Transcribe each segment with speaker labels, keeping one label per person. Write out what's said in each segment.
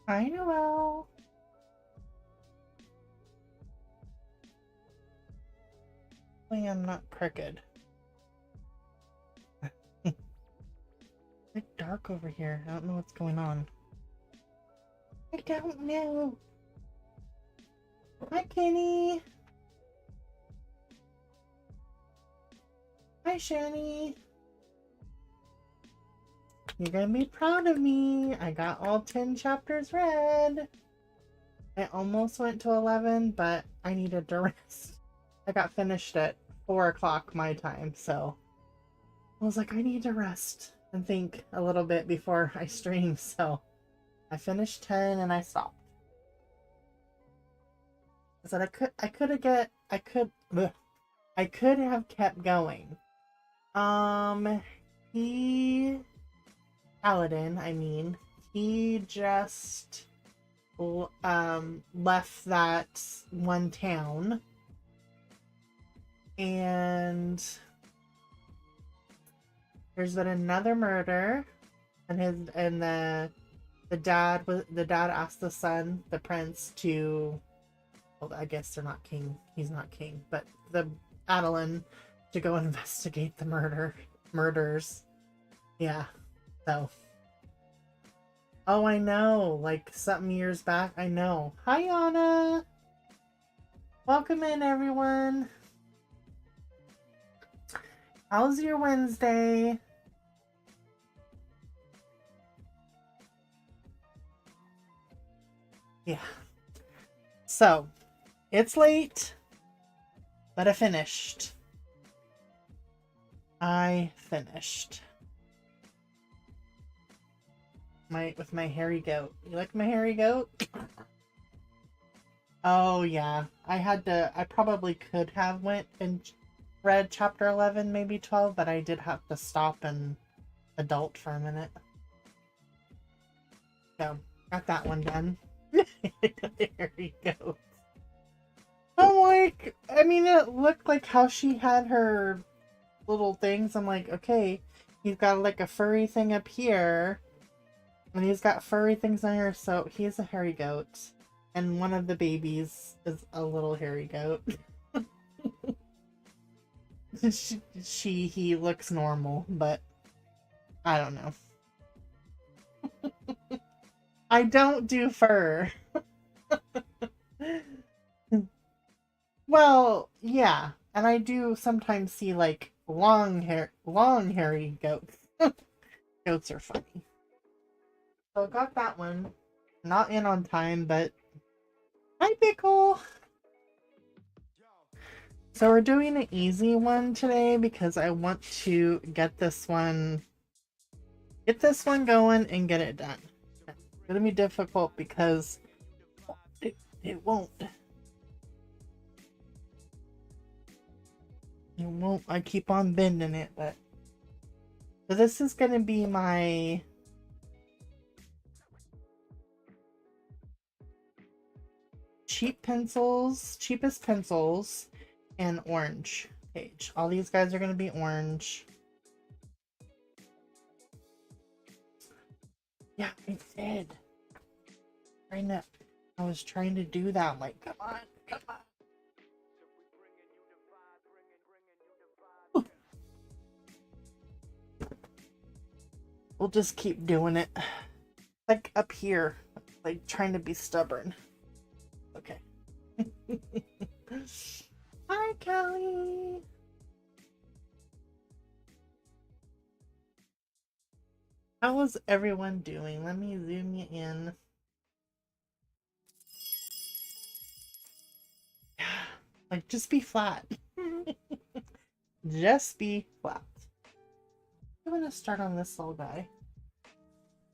Speaker 1: Hi, Noel. Hopefully I'm not crooked. It's dark over here. I don't know what's going on. I don't know. Hi, Kenny. Hi, Shani. You're gonna be proud of me. I got all 10 chapters read. I almost went to 11, but I needed to rest. I got finished at 4 o'clock my time, so I was like, I need to rest and think a little bit before I stream, so I finished 10 and I stopped. I said I could have kept going. He Paladin, I mean, he just left that one town, and there's been another murder, and the dad asked the son, the prince, to, well, I guess they're not king. He's not king, but the Adeline, to go investigate the murders. Yeah. So. Oh, I know. Like something years back. I know. Hi, Anna. Welcome in, everyone. How's your Wednesday? Yeah. So, it's late, but I finished. With my hairy goat. You like my hairy goat? Oh yeah. I probably could have went and read chapter 11, maybe 12, but I did have to stop and adult for a minute. So, got that one done. Hairy goat. I'm like, I mean, it looked like how she had her little things. I'm like, okay, he's got like a furry thing up here, and he's got furry things on here, so he's a hairy goat. And one of the babies is a little hairy goat. He looks normal, but I don't know. I don't do fur. Well, yeah, and I do sometimes see like long hairy goats. Goats are funny. So I got that one. Not in on time, but hi, Pickle. So we're doing an easy one today because I want to get this one going and get it done. It's gonna be difficult because it won't. It won't. I keep on bending it, but so this is gonna be my cheapest pencils, and orange page. All these guys are gonna be orange. Yeah, I did. I was trying to do that. I'm like, come on, come on. We'll just keep doing it. Like up here, like trying to be stubborn. Okay. Hi, Kelly. How is everyone doing? Let me zoom you in. Like, just be flat. Just be flat. I'm gonna start on this little guy.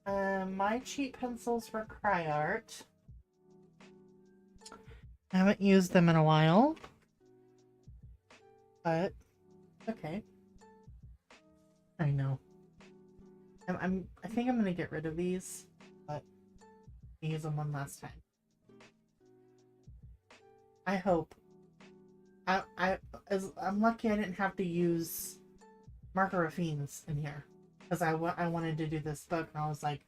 Speaker 1: My cheap pencils for cry art. I haven't used them in a while, but okay. I know. I think I'm gonna get rid of these, but I'll use them one last time. I hope. I'm lucky I didn't have to use marker affines in here because I wanted to do this book and I was like,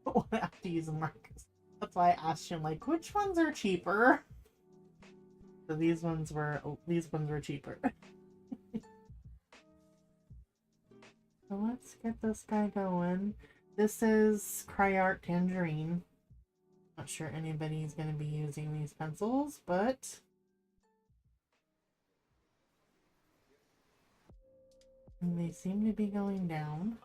Speaker 1: oh, don't want to have to use markers. That's why I asked him, like, which ones are cheaper? So these ones were cheaper. So let's get this guy going. This is Cry Art Tangerine. Not sure anybody's going to be using these pencils, but they seem to be going down.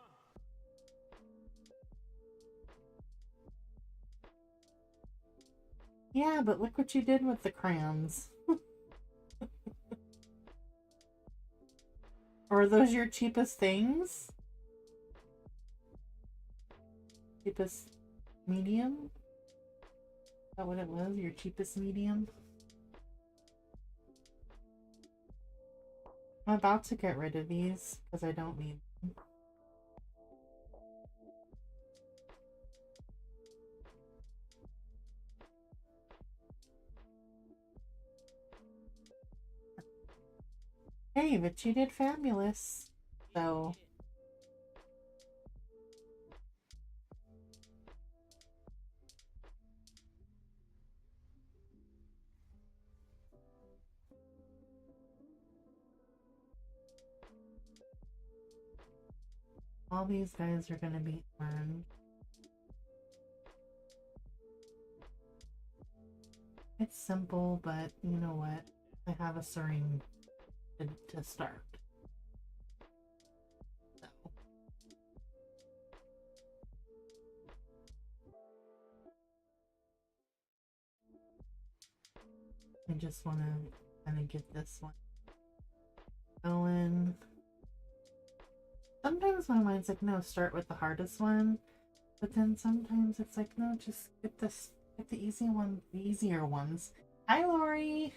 Speaker 1: Yeah, but look what you did with the crayons. Are those your cheapest things? Cheapest medium? Is that what it was? Your cheapest medium? I'm about to get rid of these because I don't need them. Hey, but you did fabulous. So all these guys are gonna be earned. It's simple, but you know what? I have a syringe to start. So. I just want to kind of get this one going. Sometimes my mind's like, no, start with the hardest one. But then sometimes it's like, no, just get the easier ones. Hi, Lori.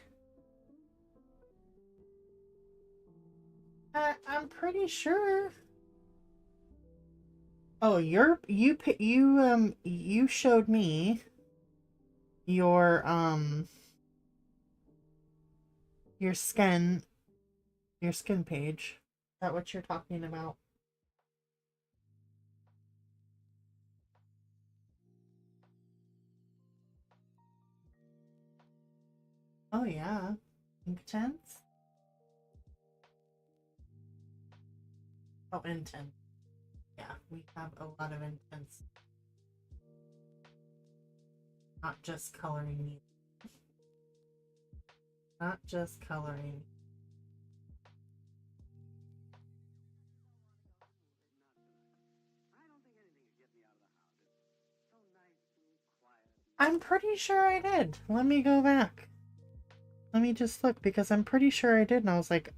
Speaker 1: I'm pretty sure. Oh, you showed me your skin page. Is that what you're talking about? Oh yeah, intense. Oh, intense. Yeah, we have a lot of intense. Not just coloring. Not just coloring. I'm pretty sure I did. Let me go back. Let me just look because I'm pretty sure I did. And I was like,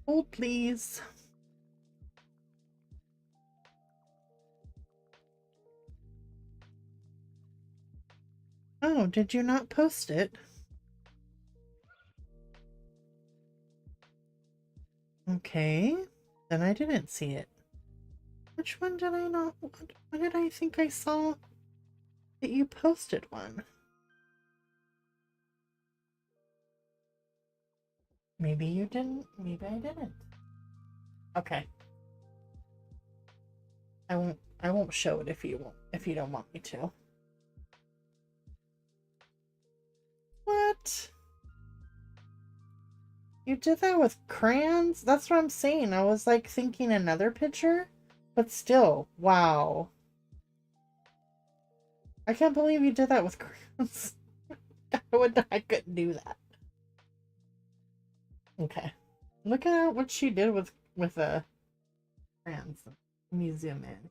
Speaker 1: hold please. Oh, did you not post it? Okay, then I didn't see it. Which one did I not? When did I think I saw that you posted one? Maybe you didn't. Maybe I didn't. Okay. I won't show it if you don't want me to. What? You did that with crayons? That's what I'm saying. I was like thinking another picture, but still, wow. I can't believe you did that with crayons. I couldn't do that. Okay. Look at what she did with crayons. Let me zoom in.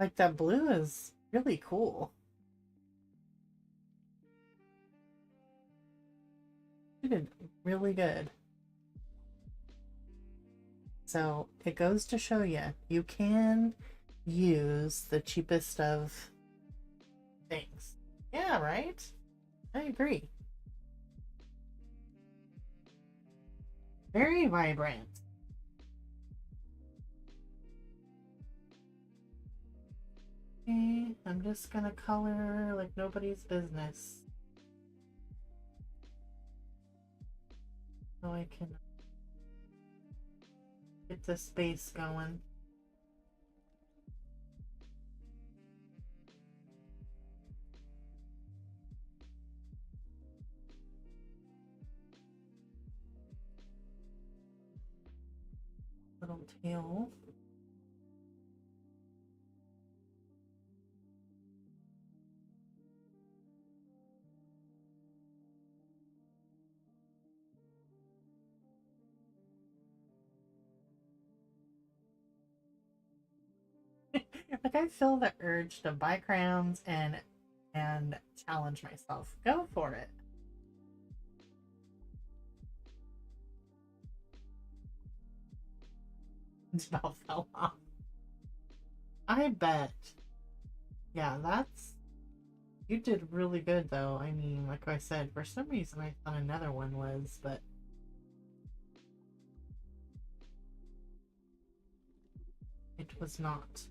Speaker 1: Like that blue is really cool. You did really good. So it goes to show you can use the cheapest of things. Yeah, right? I agree. Very vibrant. I'm just gonna color like nobody's business. So I can get the space going. Little tail. Like I feel the urge to buy crayons and challenge myself. Go for it. Spell fell off. I bet. Yeah, that's you did really good though. I mean, like I said, for some reason I thought another one was, but it was not.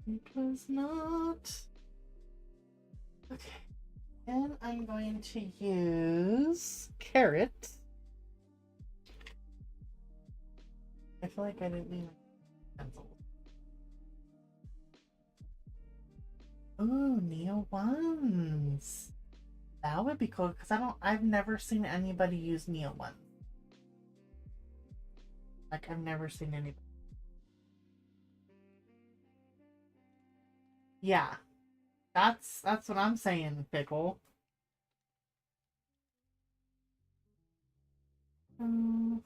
Speaker 1: It was not. Okay. And I'm going to use carrot. I feel like I didn't need pencils. Ooh, Neo ones. That would be cool because I've never seen anybody use Neo ones. Like I've never seen anybody. Yeah, that's what I'm saying, Pickle. Mm,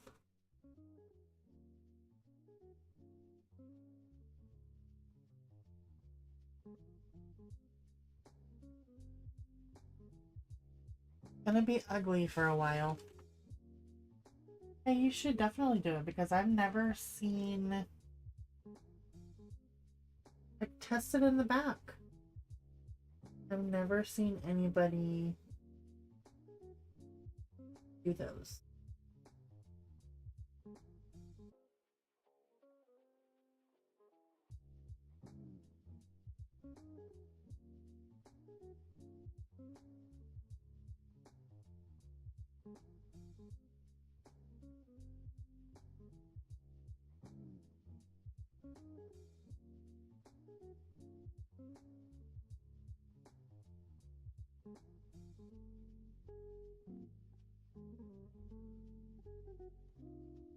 Speaker 1: gonna be ugly for a while. Hey, you should definitely do it because I've never seen like tested in the back. I've never seen anybody do those.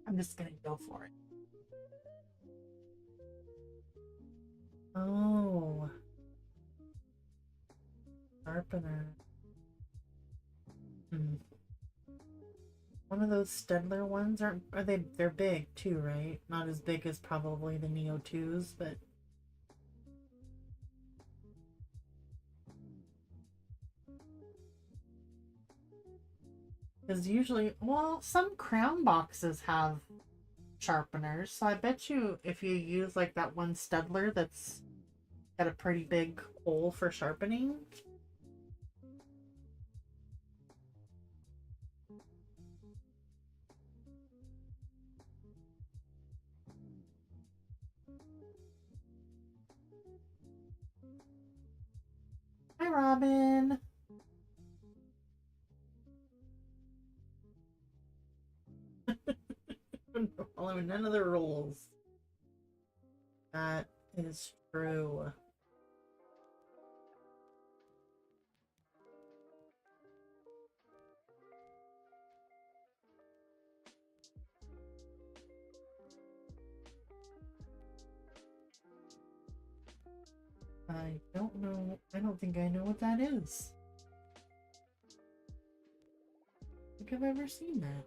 Speaker 1: I'm just gonna go for it. Oh, sharpener. Hmm. One of those Stedler ones are they're big too, right? Not as big as probably the Neo 2s, but because usually, well, some crown boxes have sharpeners, so I bet you if you use like that one Stedler that's got a pretty big hole for sharpening. Hi, Robin. Following none of the rules. That is true. I don't know. I don't think I know what that is. I think I've ever seen that.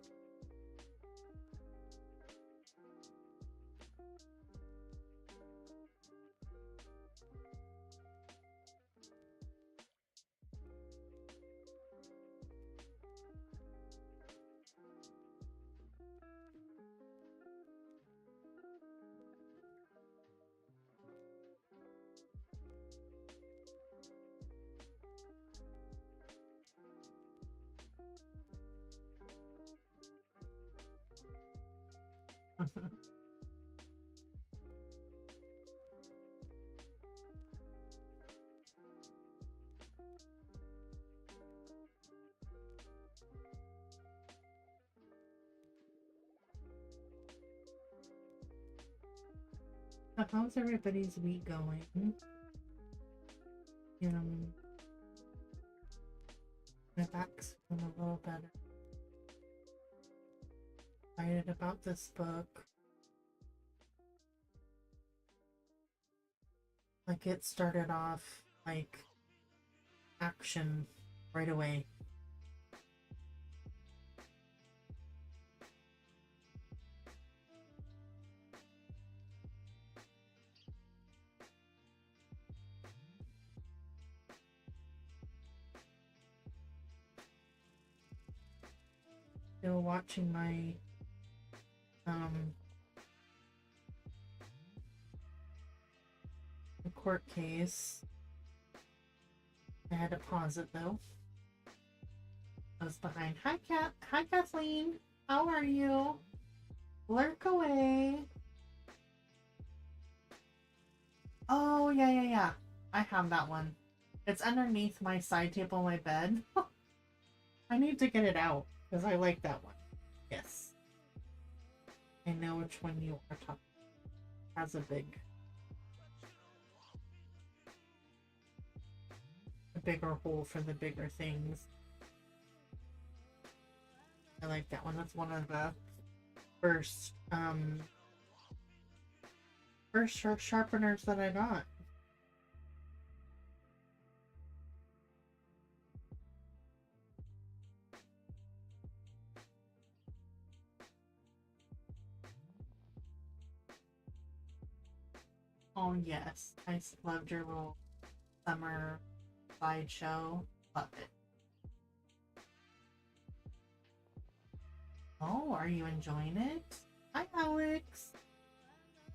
Speaker 1: So how's everybody's week going? My back's feeling a little better. Excited about this book. Like, it started off like action right away. Still watching my court case. I had to pause it though. I was behind. Hi, Hi, Kathleen. How are you? Lurk away. Oh, yeah. I have that one. It's underneath my side table on my bed. I need to get it out because I like that one. Yes. I know which one you are talking about. It has a bigger hole for the bigger things. I like that one. That's one of the first sharpeners that I got. Oh yes, I loved your little summer slideshow. Love it. Oh, are you enjoying it? Hi, Alex.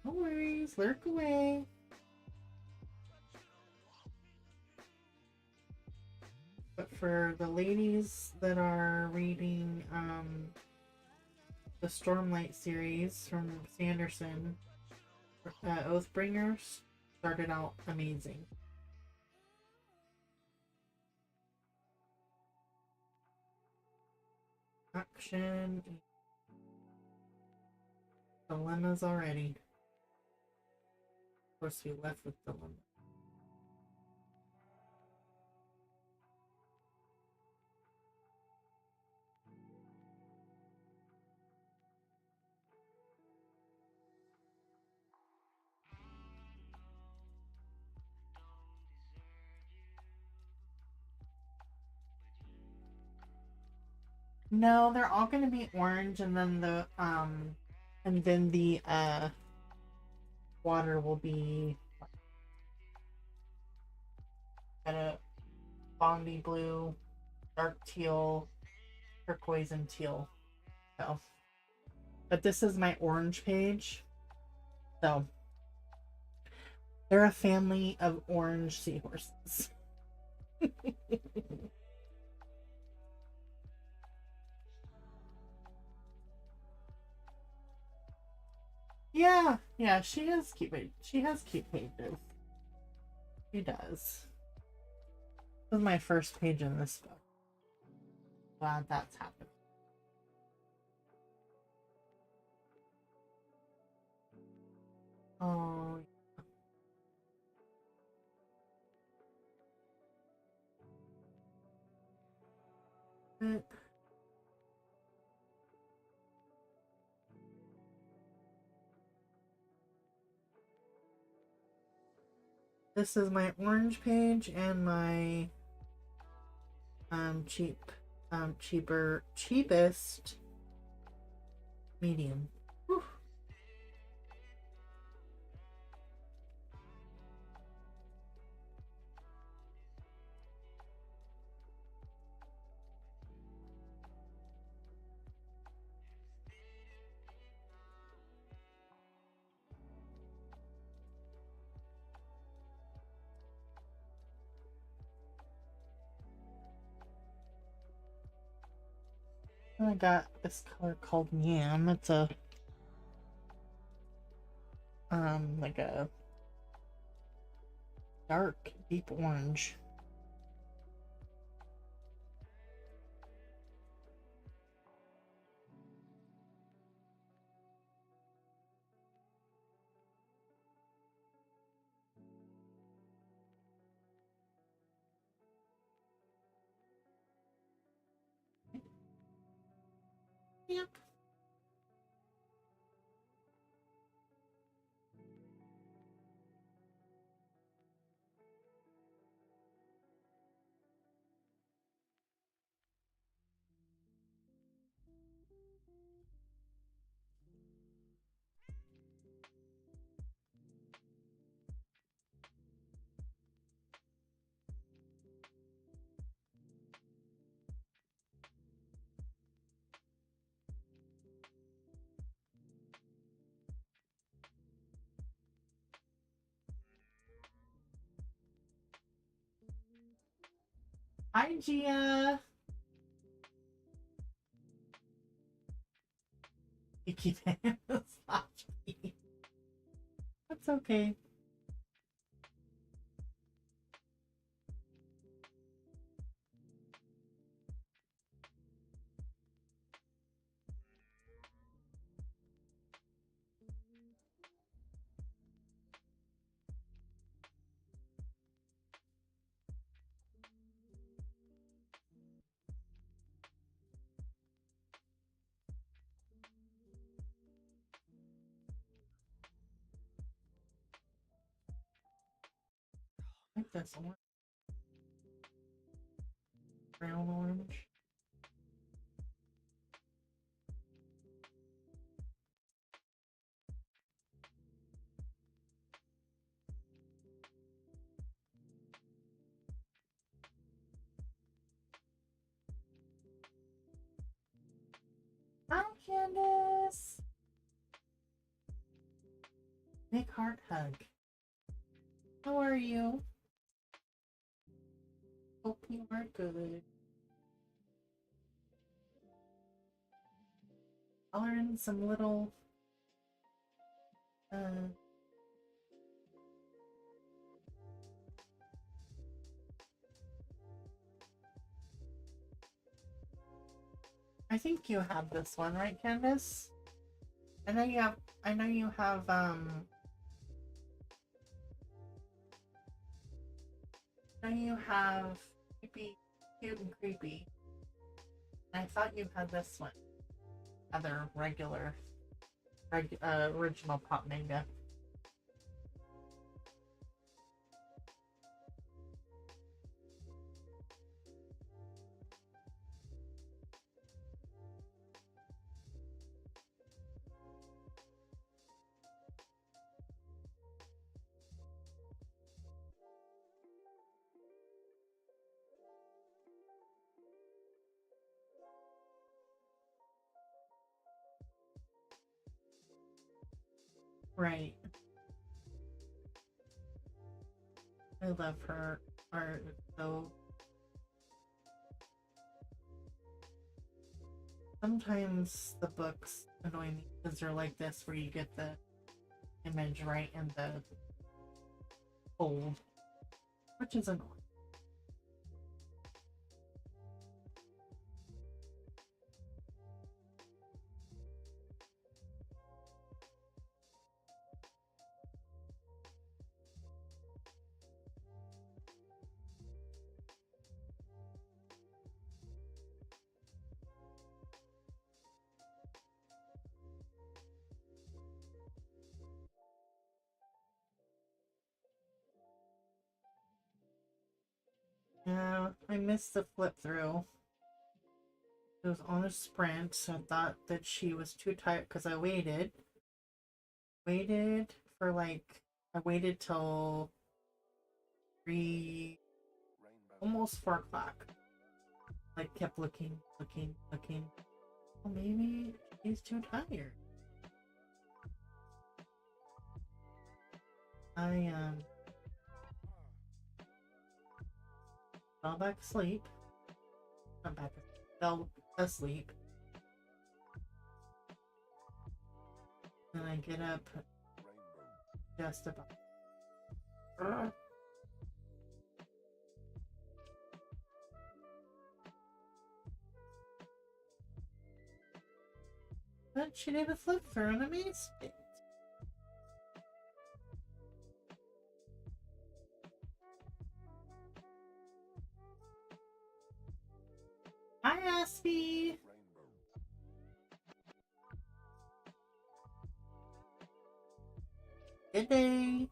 Speaker 1: No worries, lurk away. But for the ladies that are reading the Stormlight series from Sanderson, Oathbringers started out amazing. Action. Dilemmas already. Of course, we left with dilemmas. No, they're all going to be orange, and then the water will be at a bondy blue, dark teal, turquoise, and teal. So, but this is my orange page. So they're a family of orange seahorses. Yeah, she has cute pages. She does. This is my first page in this book. Glad that's happened. Oh. This is my orange page and my cheapest medium. Whew. I got this color called Yam. It's a like a dark, deep orange. Yep. Hi, Gia. You keep hanging sloppy. That's okay. I like this one. Brown orange. Hi, Candace. Big heart hug. How are you? Hope you are good. Color in some little I think you have this one, right, Candace? I know you have I know you have I know you have creepy, cute and creepy. And I thought you had this one. Other regular original pop manga. Right. I love her art. So sometimes the books annoy me because they're like this, where you get the image right in the fold, which is annoying. Yeah, I missed the flip through. It was on a sprint, so I thought that she was too tired because I waited for like I waited till 3, almost 4 o'clock. Like kept looking. Well, maybe she's too tired. I fell back asleep. Not back. Fell asleep. Then I get up Just about. Ugh. But she didn't flip through an amazement. Hi, Aspie. Good day.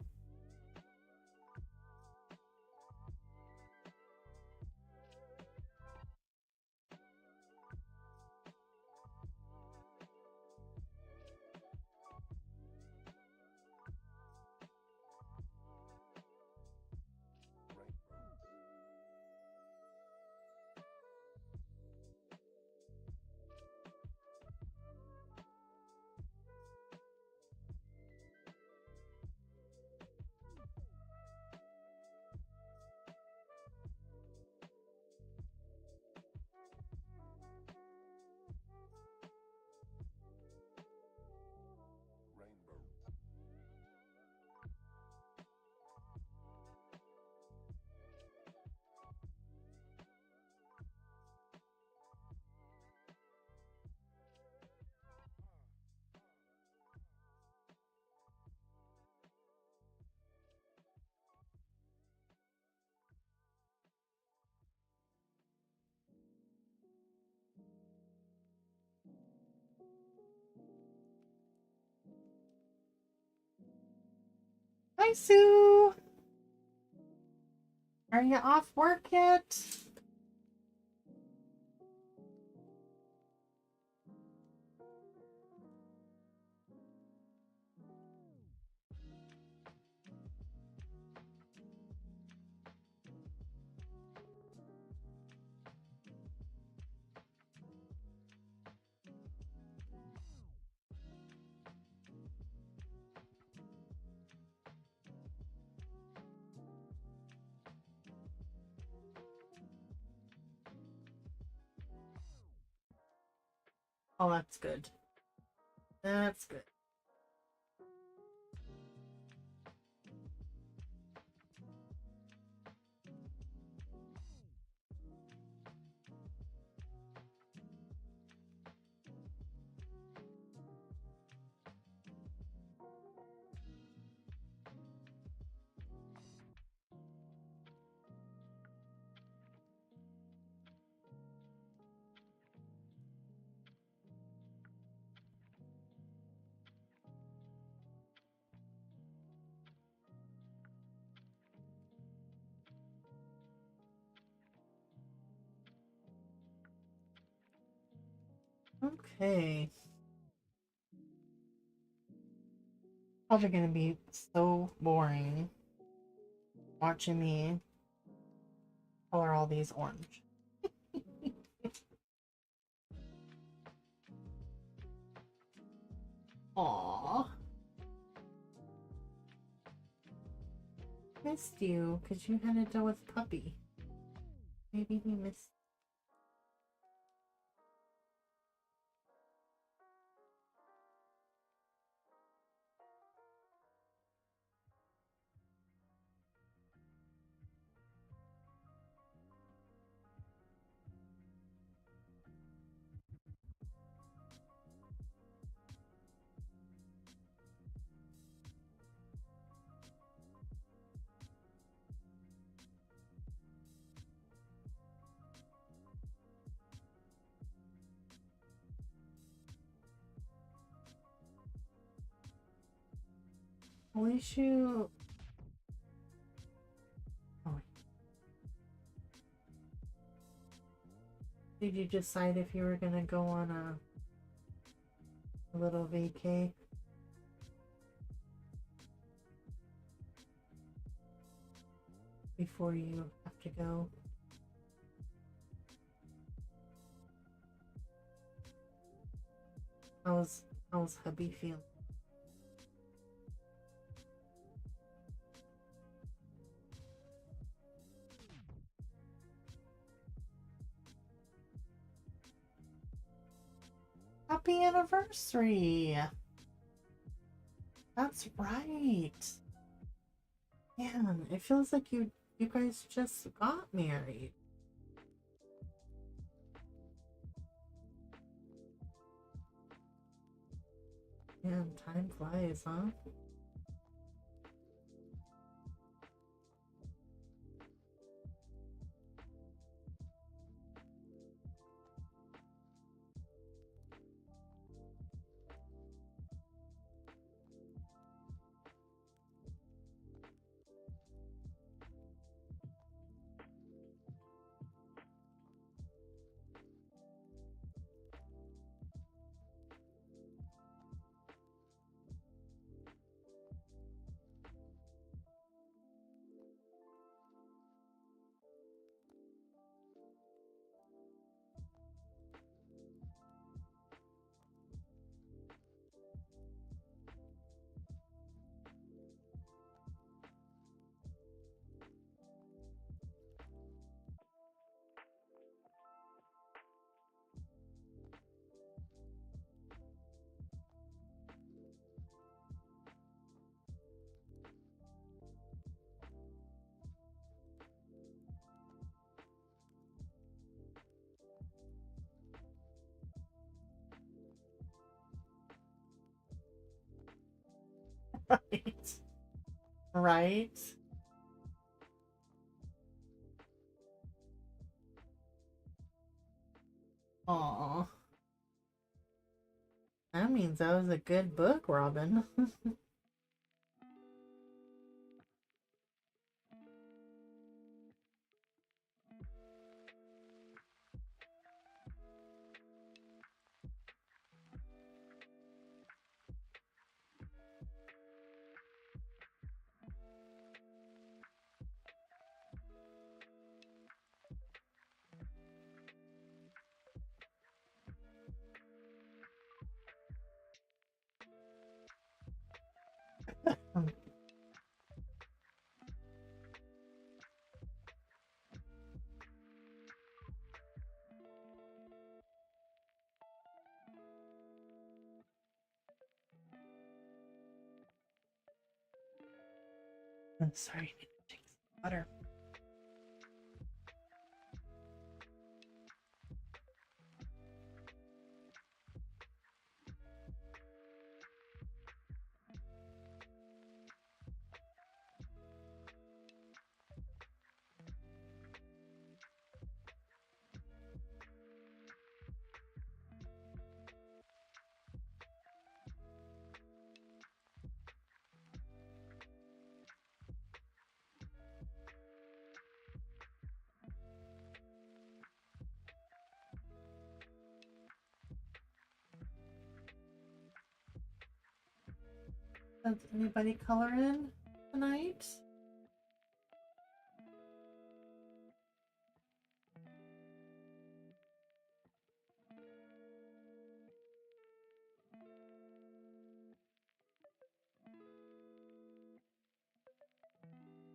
Speaker 1: Hi, Sue. Are you off work yet? Oh, that's good. That's good. Okay. Probably gonna be so boring watching me color all these orange. Aww. Missed you because you had to deal with Puppy. Maybe we missed. At least you. Oh. Did you decide if you were gonna go on a little vacay? Before you have to go? How's hubby feel? Happy anniversary! That's right. Man, it feels like you guys just got married. Man, time flies, huh? Right. Right? Aw. That means that was a good book, Robin. I'm sorry, I need to drink some water. Does anybody color in tonight?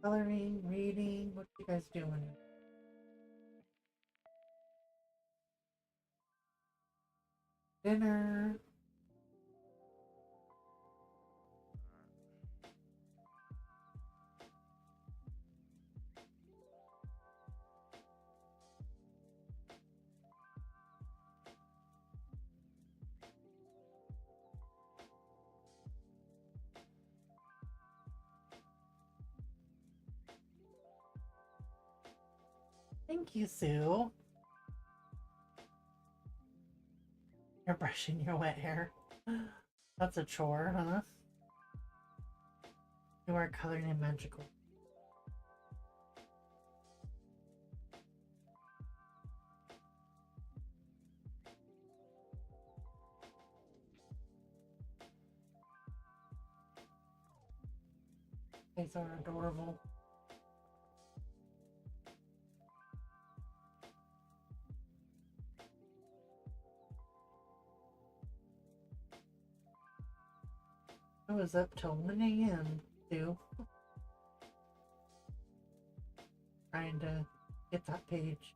Speaker 1: Coloring, reading, what you guys doing? Dinner. Thank you, Sue. You're brushing your wet hair. That's a chore, huh? You are coloring in magical. These are adorable. I was up till 1 a.m. too, trying to get that page.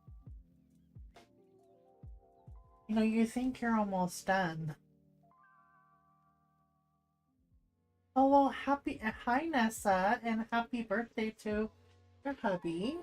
Speaker 1: You know, you think you're almost done. Oh, well, hi, Nessa, and happy birthday to your hubby.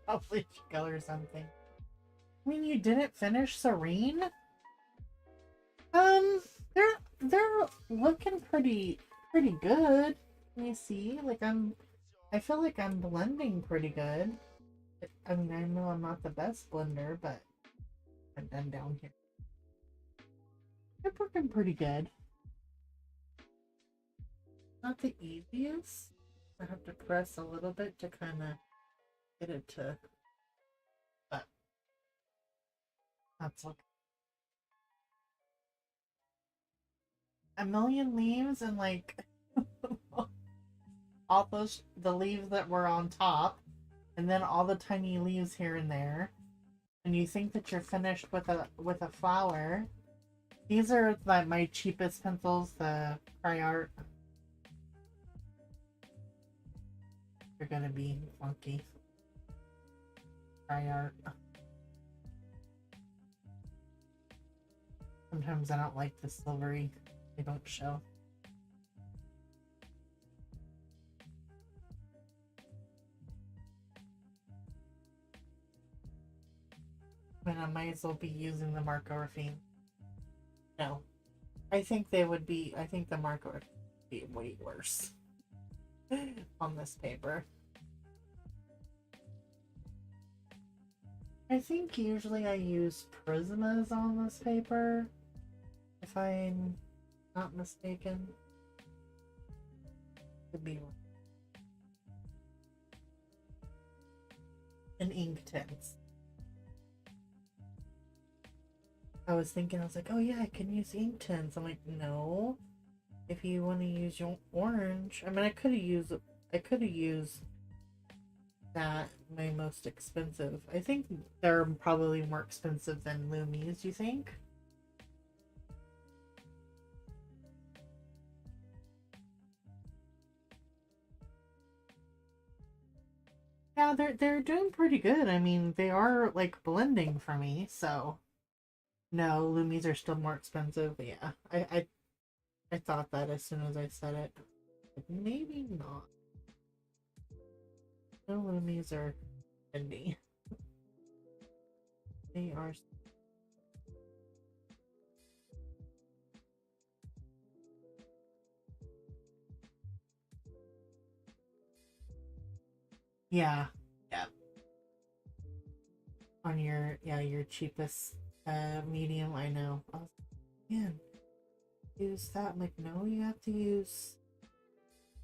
Speaker 1: Probably should go or something. I mean, you didn't finish Serene? Um, they're looking pretty good. Let me see. I feel like I'm blending pretty good. I mean, I know I'm not the best blender, but I'm done down here. They're working pretty good. Not the easiest. I have to press a little bit to kind of get it to, but that's okay. A million leaves and like all the leaves that were on top, and then all the tiny leaves here and there. And you think that you're finished with a flower. These are my cheapest pencils, the Cryart. They're gonna be funky. Cryart. Sometimes I don't like the silvery. They don't show. And I might as well be using the Marco Raffine. No. I think they would be, I think the Marco would be way worse on this paper. I think usually I use Prismas on this paper, if I'm not mistaken. Could be wrong. And ink tints. I was thinking, I was like, oh yeah, I can use ink tints. I'm like, no. If you want to use your orange, I mean, I could have used that my most expensive. I think they're probably more expensive than Lumi's. Do you think? Yeah, they're doing pretty good. I mean, they are like blending for me. So no, Lumi's are still more expensive. But yeah, I thought that as soon as I said it. But maybe not. No, Lumi's are indie. They are. Yeah, yeah. On your cheapest medium, I know. I was like, man, use that. I'm like, no, you have to use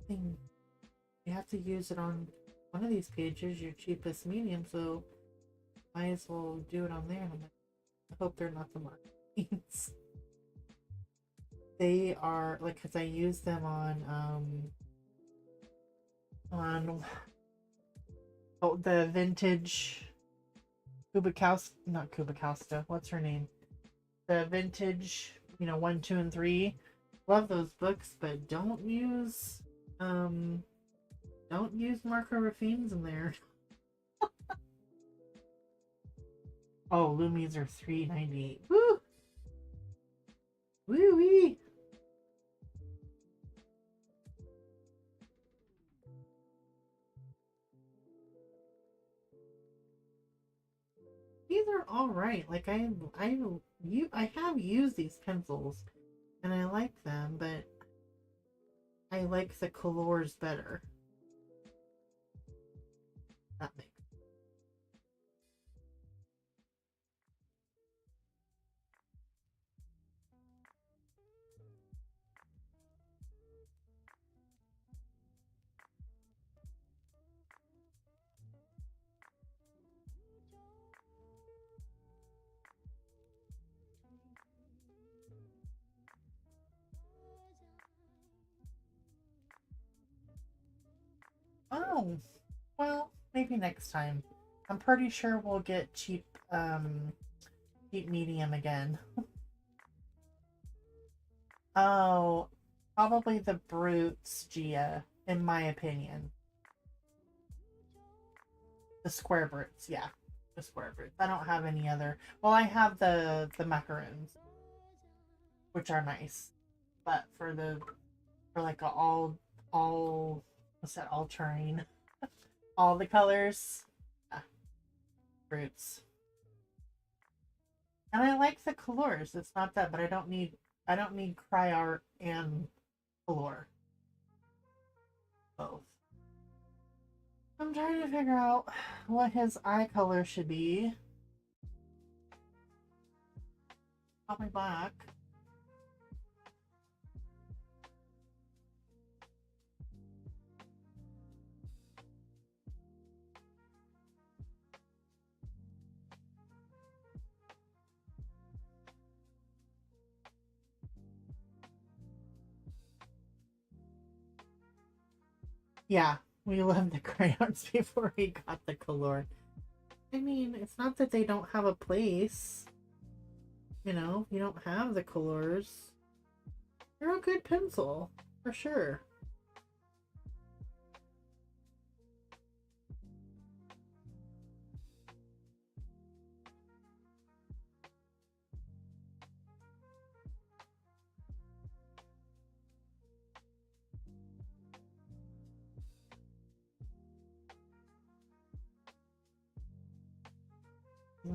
Speaker 1: thing. You have to use it on one of these pages, your cheapest medium. So might as well do it on there. And I'm like, I hope they're not the markings. They are like, cause I use them on oh, the vintage Kubikowska, not Kubikowska. What's her name? The vintage, 1, 2, and 3. Love those books, but um don't use Marco Raffines in there. Oh, Lumi's are 3.98. Woo! Woo wee! These are all right. Like I have used these pencils and I like them, but I like the colors better. That makes. Oh, well, maybe next time. I'm pretty sure we'll get cheap Keep medium again. Oh, probably the Brutes, Gia, in my opinion. The square Brutes, yeah. The square Brutes. I don't have any other. Well, I have the macaroons, which are nice. But for like a all what's that, all terrain. All the colors. Yeah, Brutes. And I like the colors. It's not that, but I don't need cry art and color. Both. I'm trying to figure out what his eye color should be. Probably black. Yeah, we love the crayons before we got the color. I mean, it's not that they don't have a place. You know, you don't have the colors. They're a good pencil, for sure.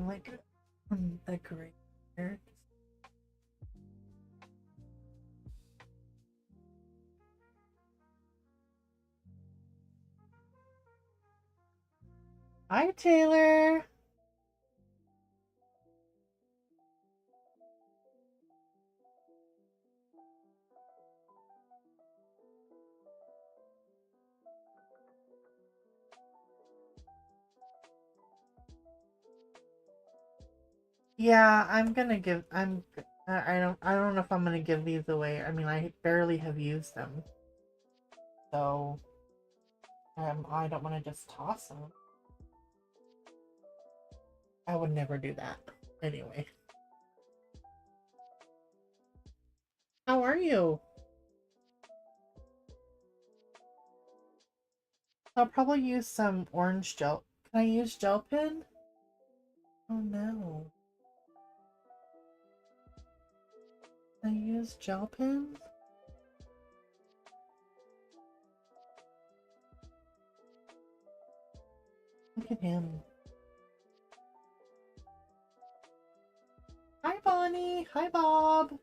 Speaker 1: Like the gray hair. Hi, Taylor. Yeah, I'm gonna give. I don't know if I'm gonna give these away. I mean, I barely have used them, so I don't want to just toss them. I would never do that. Anyway, how are you? I'll probably use some orange gel. Can I use gel pen? Oh no. Can I use gel pens? Look at him. Hi, Bonnie. Hi, Bob.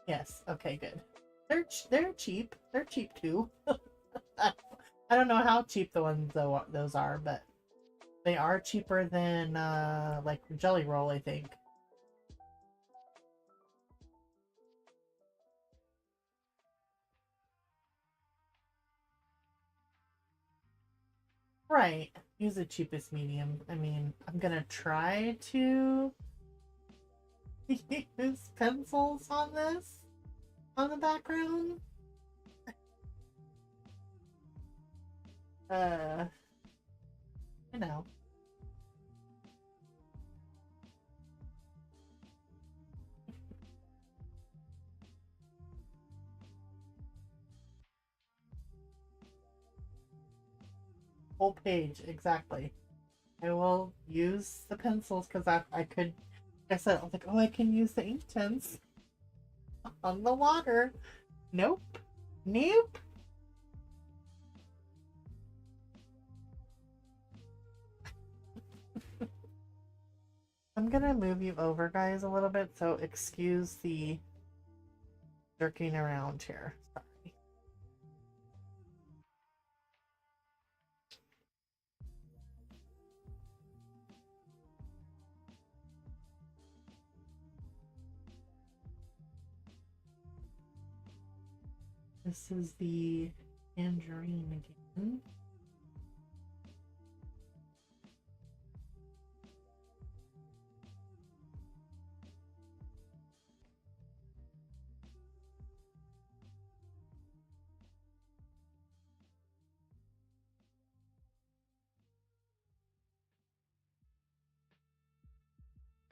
Speaker 1: Yes. Okay. Good. They're cheap. They're cheap too. I don't know how cheap the ones those are, but they are cheaper than like Jelly Roll, I think. Right. Use the cheapest medium. I mean, I'm gonna try to use pencils on this on the background. Uh, you know. Whole page, exactly. I will use the pencils because I could. Like I said, I was like, oh, I can use the ink pens on the water. Nope. Nope. I'm gonna move you over, guys, a little bit, so excuse the jerking around here. Sorry. This is the tangerine again.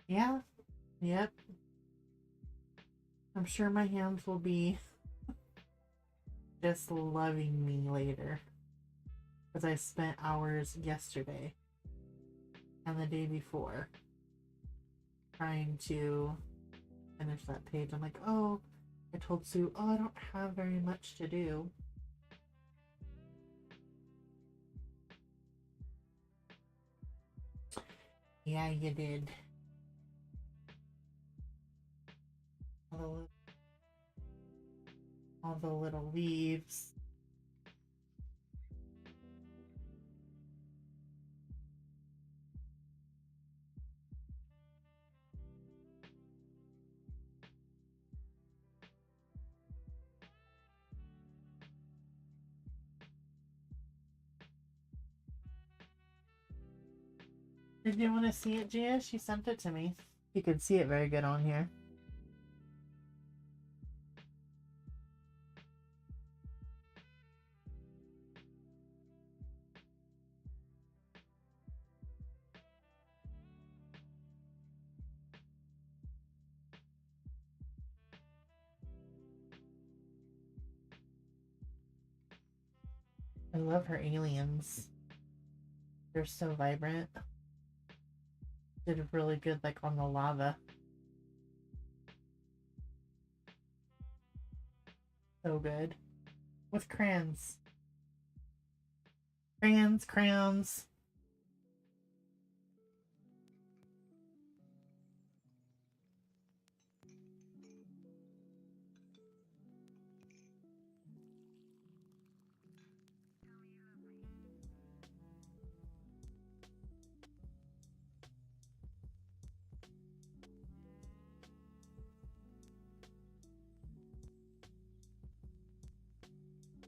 Speaker 1: Yeah. Yep. I'm sure my hands will be just loving me later. Because I spent hours yesterday and the day before trying to finish that page. I'm like, oh, I told Sue, oh, I don't have very much to do. Yeah, you did. All the little leaves. Did you want to see it, Gia? She sent it to me. You could see it very good on here. I love her aliens. They're so vibrant. Did really good like on the lava. So good. With crayons. Crayons.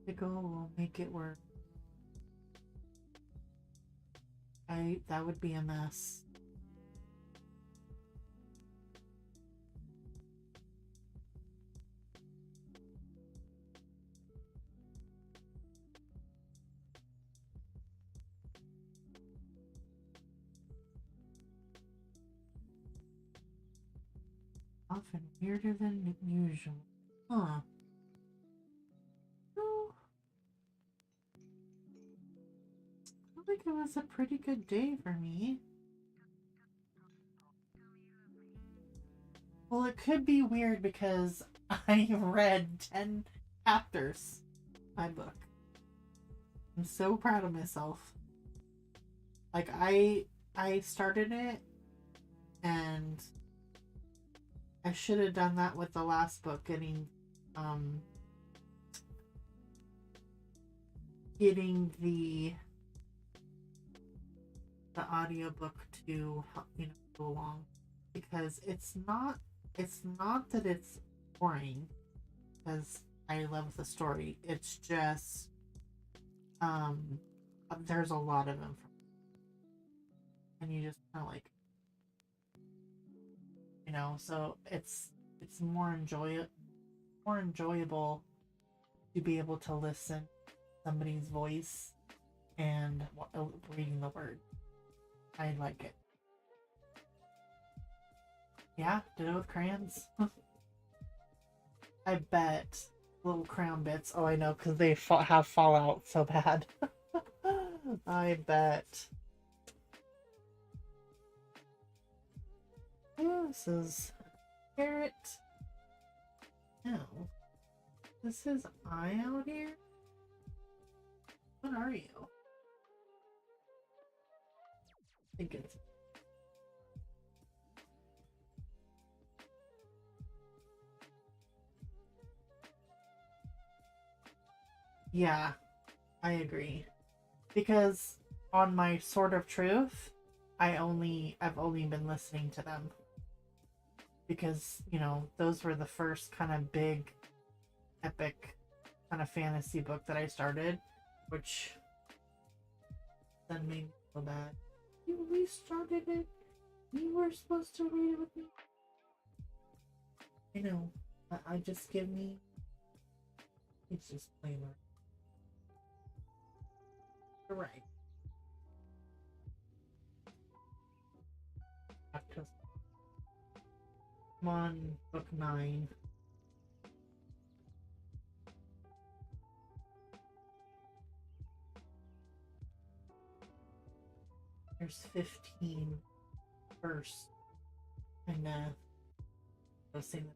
Speaker 1: The goal will make it work. That would be a mess. Often weirder than usual. Huh. Oh, I think it was a pretty good day for me. Well, it could be weird because I read 10 chapters my book. I'm so proud of myself. Like I started it and I should have done that with the last book, um getting the audiobook to help go along, because it's not that it's boring, because I love the story. It's just there's a lot of information and you just kind of like so it's more enjoyable to be able to listen to somebody's voice and reading the word. I like it. Yeah, did it with crayons. I bet little crayon bits. Oh, I know, because they have fallout so bad. I bet. Yeah, this is carrot. No. This is eye out here? What are you? I think it's. Yeah, I agree. Because on my Sword of Truth, I've only been listening to them. Because, those were the first kind of big epic kind of fantasy book that I started, which then made me feel bad. You restarted it. You were supposed to read it with me. I know. I just give me. It's just plain. You're right. I'm on book 9. There's 15 first. And I was saying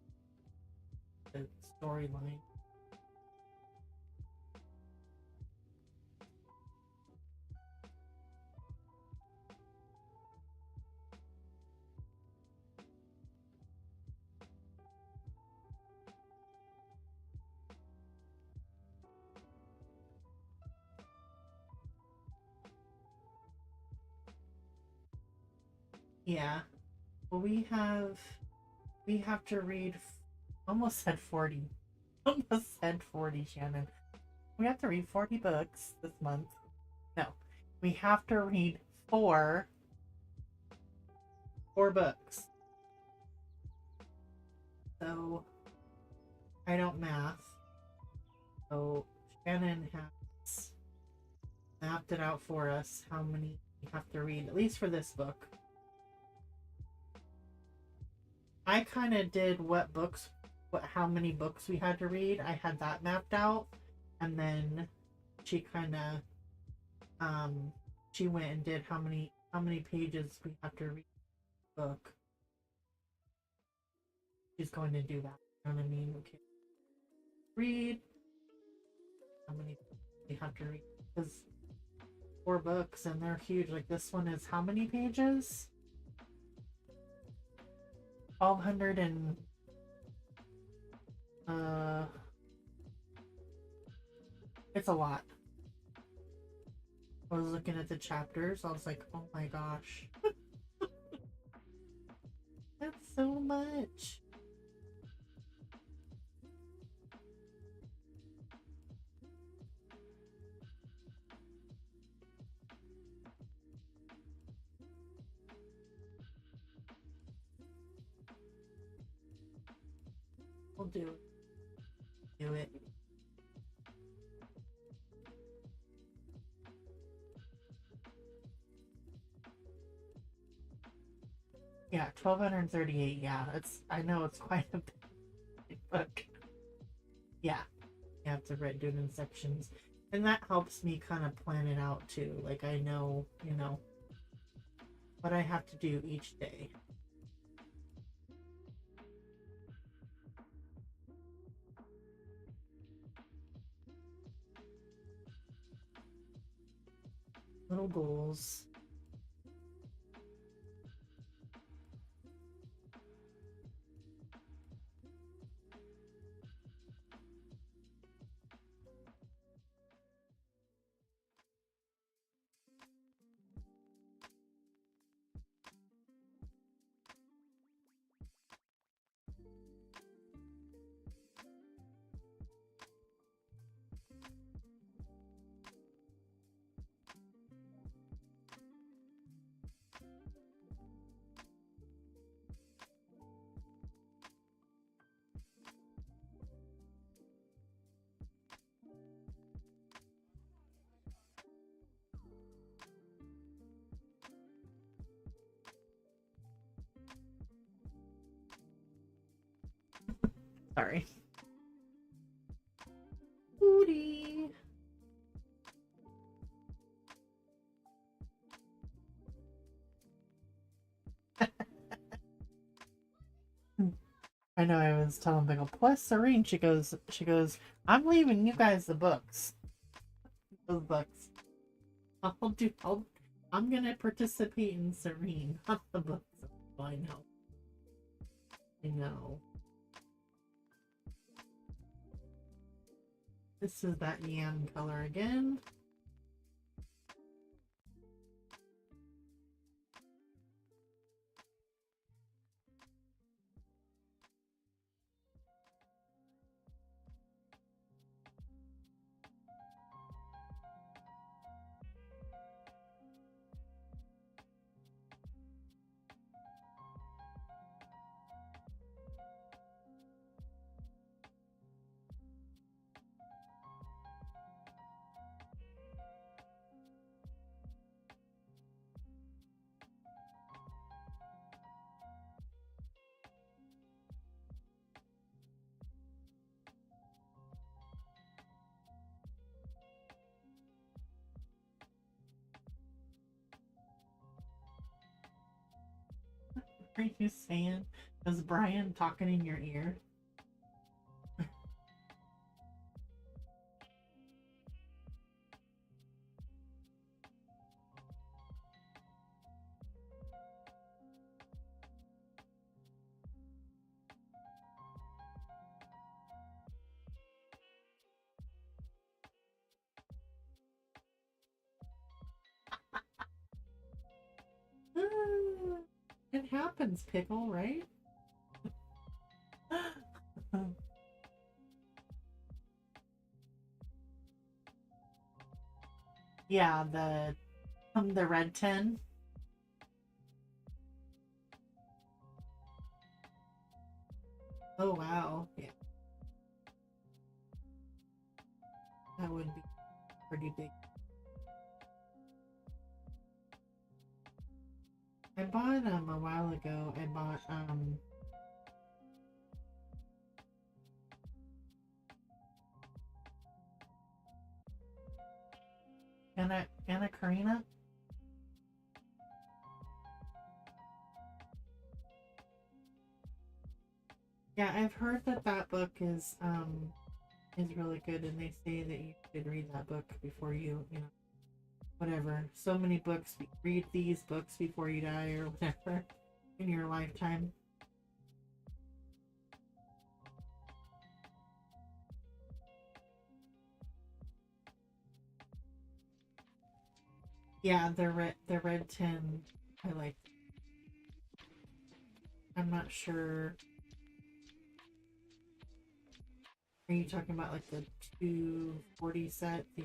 Speaker 1: the storyline. Yeah. Well, we have to read almost said 40. Almost said 40, Shannon. We have to read 40 books this month. No. We have to read four books. So I don't math. So Shannon has mapped it out for us how many we have to read, at least for this book. I kind of did how many books we had to read. I had that mapped out, and then she kind of she went and did how many pages we have to read the book. She's going to do that. You know what I mean? Okay. Read how many we have to read, because 4 books and they're huge. Like this one is how many pages? 1200 and it's a lot. I was looking at the chapters. I was like, oh my gosh. That's so much. We'll do it. Do it. Yeah, 1238. Yeah, I know it's quite a big book. Yeah, you have to do it in sections, and that helps me kind of plan it out too. Like I know, what I have to do each day. Little goals. Sorry. Booty. I know I was telling Pickle. Plus Serene, she goes, I'm leaving you guys the books. Those books. I'm gonna participate in Serene, not the books. Oh, I know. I know. This is that yam color again. are you saying? Is Brian talking in your ear? It happens, Pickle, right? Yeah, the red tin. Oh wow, yeah, that would be pretty big. I bought a while ago. I bought Anna Karina. Yeah, I've heard that that book is really good, and they say that you should read that book before you know whatever. So many books. Read these books before you die, or whatever, in your lifetime. Yeah, the red tin. I like. I'm not sure. Are you talking about like the 240 set? The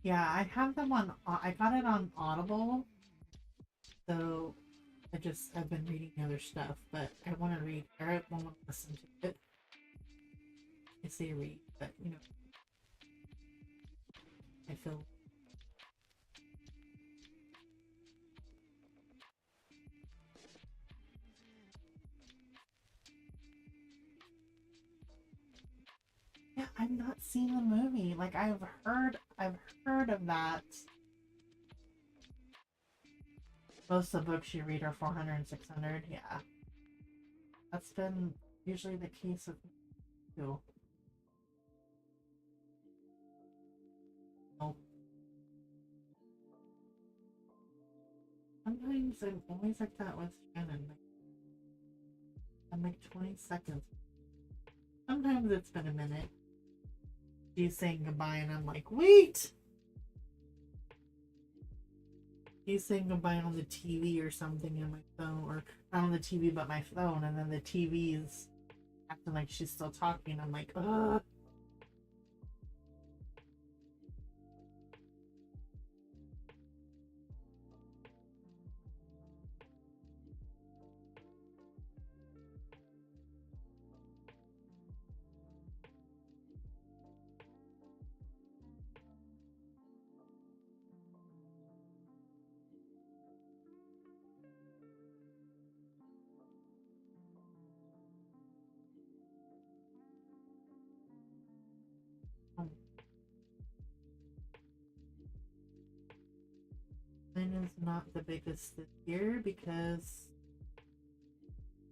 Speaker 1: Yeah, I have them on. I got it on Audible, so I've been reading other stuff, but I want to read. I want to listen to it. I say read, but I feel. Yeah, I've not seen the movie. Like I've heard of that. Most of the books you read are 400 and 600. Yeah, that's been usually the case with me too. Nope. Sometimes I'm always like that with Shannon. Like I'm like 20 seconds. Sometimes it's been a minute. She's saying goodbye, and I'm like, wait. She's saying goodbye on the TV or something in my phone, or not on the TV, but my phone, and then the TV's acting like she's still talking. I'm like, ugh. Mine is not the biggest this year because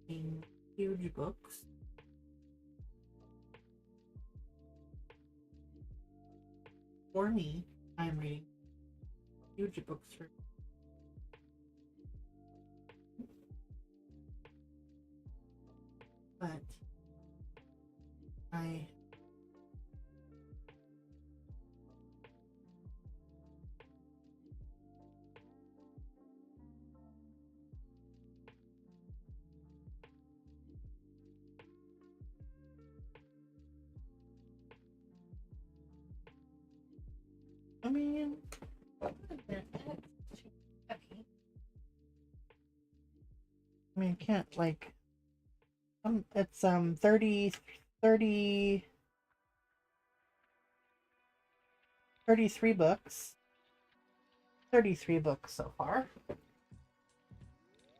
Speaker 1: in huge books. For me, I'm reading huge books for. But I I mean, it's too heavy. I mean, you can't like it's 30 30 33 books. 33 books so far.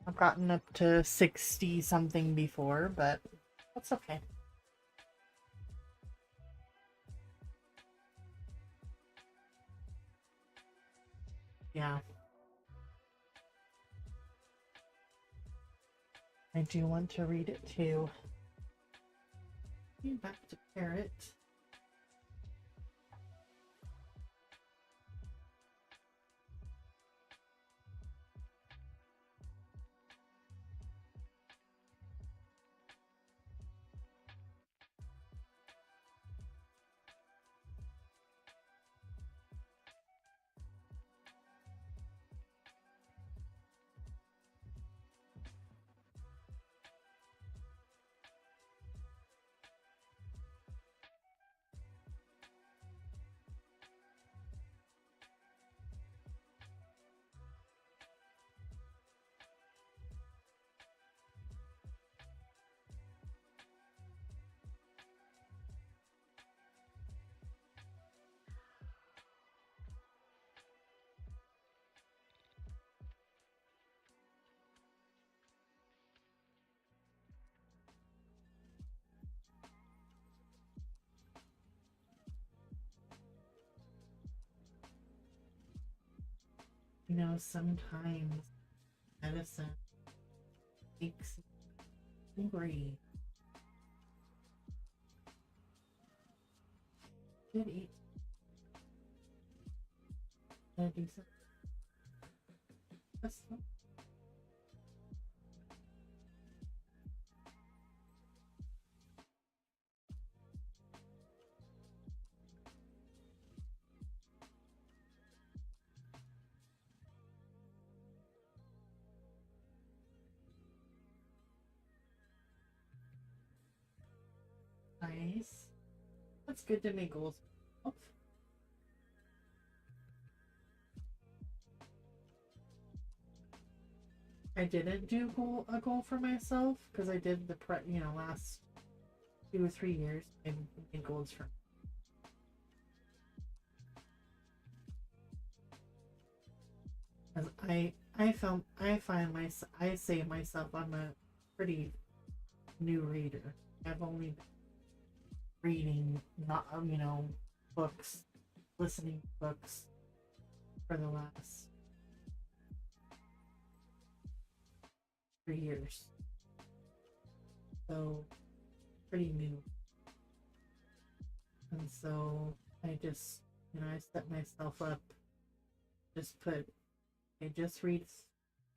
Speaker 1: I've gotten up to 60 something before, but that's okay. Yeah. I do want to read it too. Back to Parrot. You know, sometimes medicine makes you hungry. Good eat a decent breakfast. Nice. That's good to make goals. I didn't do a goal for myself because I did the last 2 or 3 years and made goals for. Because I say myself I'm a pretty new reader. I've only been reading not books, listening to books for the last 3 years. So pretty new. And so I just I set myself up, just put I just read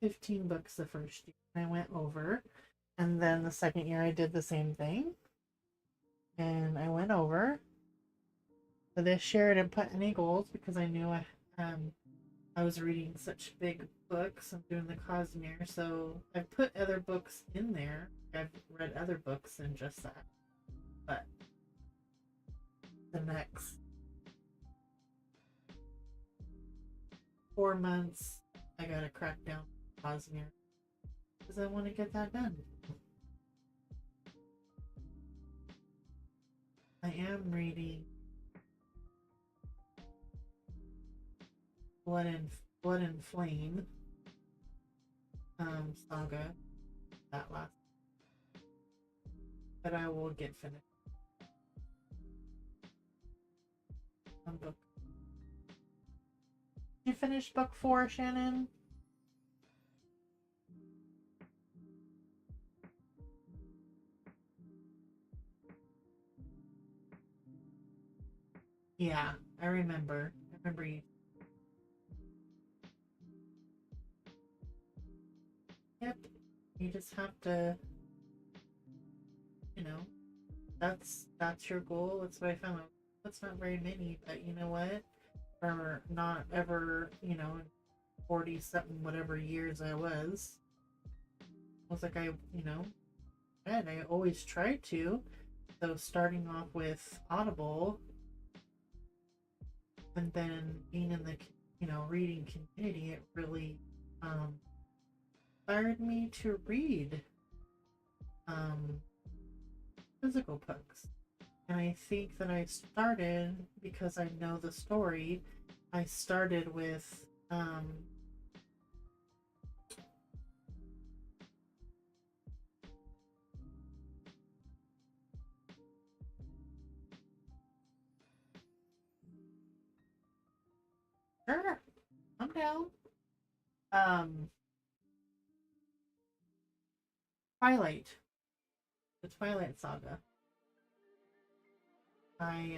Speaker 1: 15 books the first year. I went over. And then the second year I did the same thing. And I went over. So this year I didn't put any goals because I knew I was reading such big books. I'm doing the Cosmere, so I put other books in there. I've read other books than just that. But the next 4 months, I gotta crack down Cosmere because I want to get that done. I am reading Blood and Blood and Flame saga that last, but I will get finished on book. You finished book 4, Shannon? Yeah, I remember. I remember you. Yep. You just have to, you know, that's your goal. That's what I found out. That's not very many, but you know what? For not ever, 40 something whatever years I was like and I always tried to. So starting off with Audible and then being in the reading community, it really inspired me to read um, physical books. And I think that I started because I know the story. I started with sure, I'm down. Um, Twilight, the Twilight Saga. I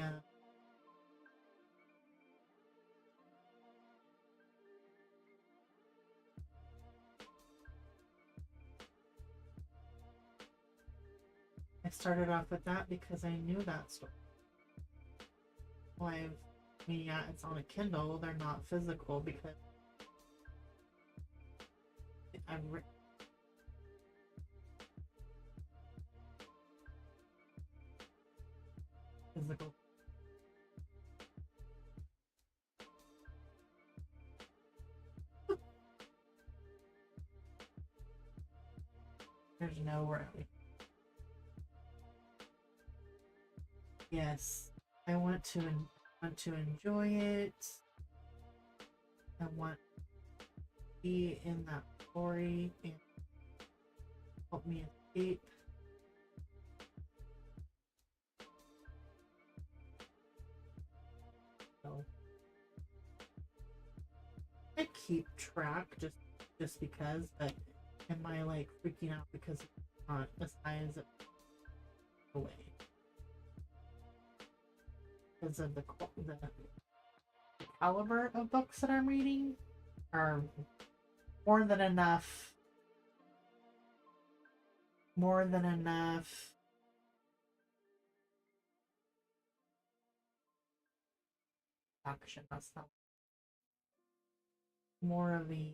Speaker 1: I started off with that because I knew that story. Well, I mean, yeah, it's on a Kindle. They're not physical because I've written physical. There's no way. Yes, I want to enjoy it. I want to be in that story and help me escape. So I keep track just because, but am I like freaking out because it's not as high as it away because of the caliber of books that I'm reading are more than enough. More than enough. Action. That's not more of the.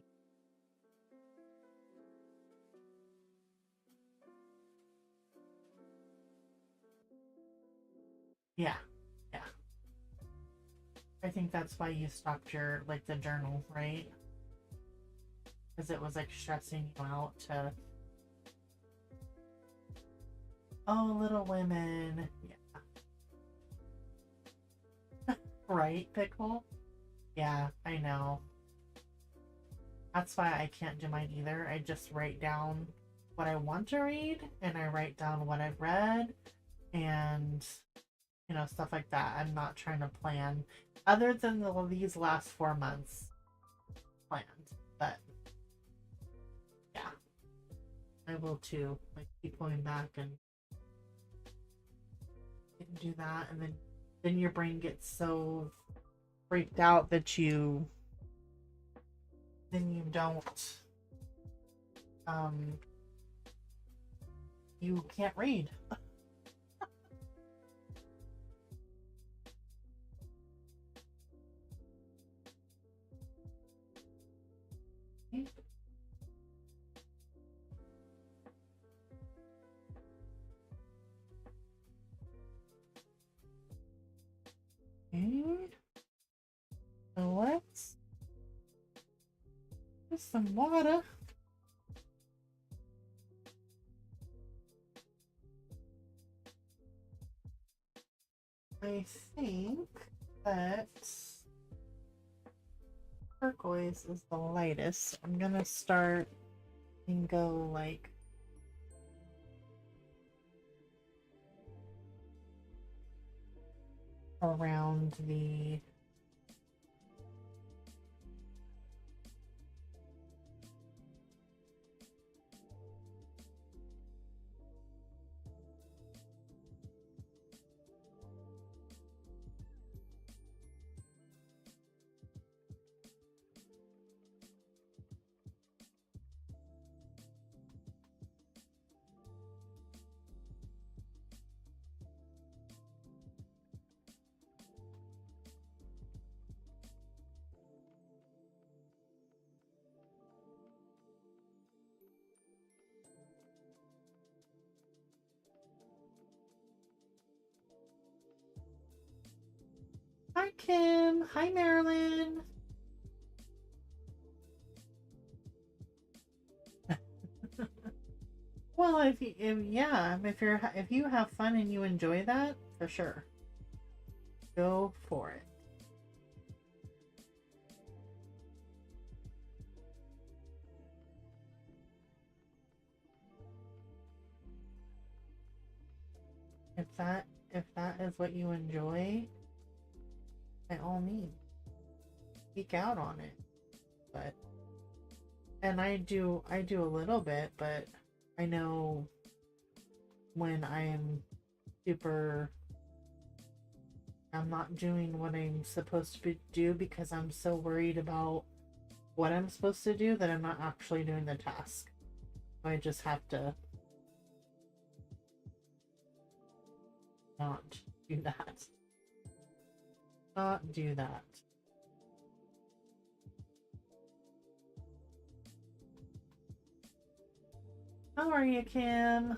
Speaker 1: Yeah, yeah. I think that's why you stopped your like the journal, right? Because it was like stressing you out to. Oh, Little Women. Yeah. Right, Pickle? Yeah, I know. That's why I can't do mine either. I just write down what I want to read and I write down what I've read and stuff like that. I'm not trying to plan other than these last 4 months planned. But yeah, I will too. Like keep going back and do that and then your brain gets so freaked out that you don't um you can't read. Okay. So let's get some water. I think that turquoise is the lightest. I'm gonna start and go like around the Hi Kim. Hi Marilyn. Well, if you have fun and you enjoy that, for sure, go for it. If that is what you enjoy, by all means, speak out on it. But and I do a little bit, but I know when super I'm not doing what I'm supposed to do because I'm so worried about what I'm supposed to do that I'm not actually doing the task. I just have to not do that. Not do that. How are you, Kim?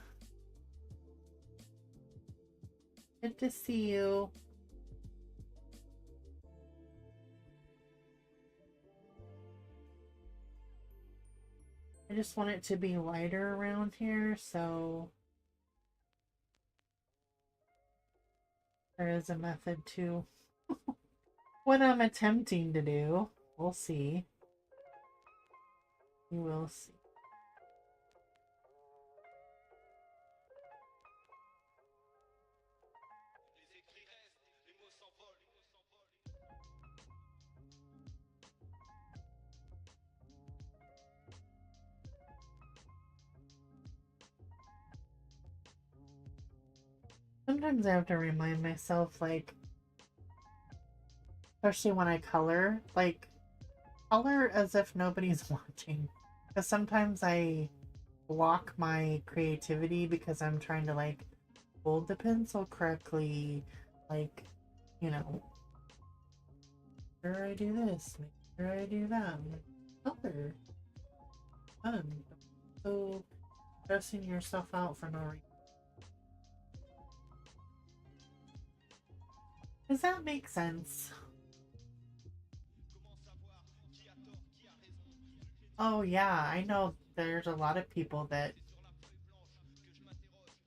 Speaker 1: Good to see you. I just want it to be lighter around here, so there is a method to what I'm attempting to do. We'll see. We will see. Sometimes I have to remind myself, like, especially when I color, like, color as if nobody's watching. Because sometimes I block my creativity because I'm trying to, like, hold the pencil correctly. Like, you know, make sure I do this, make sure I do that. Color. Fun. So, stressing yourself out for no reason. Does that make sense? Oh, yeah, I know there's a lot of people that.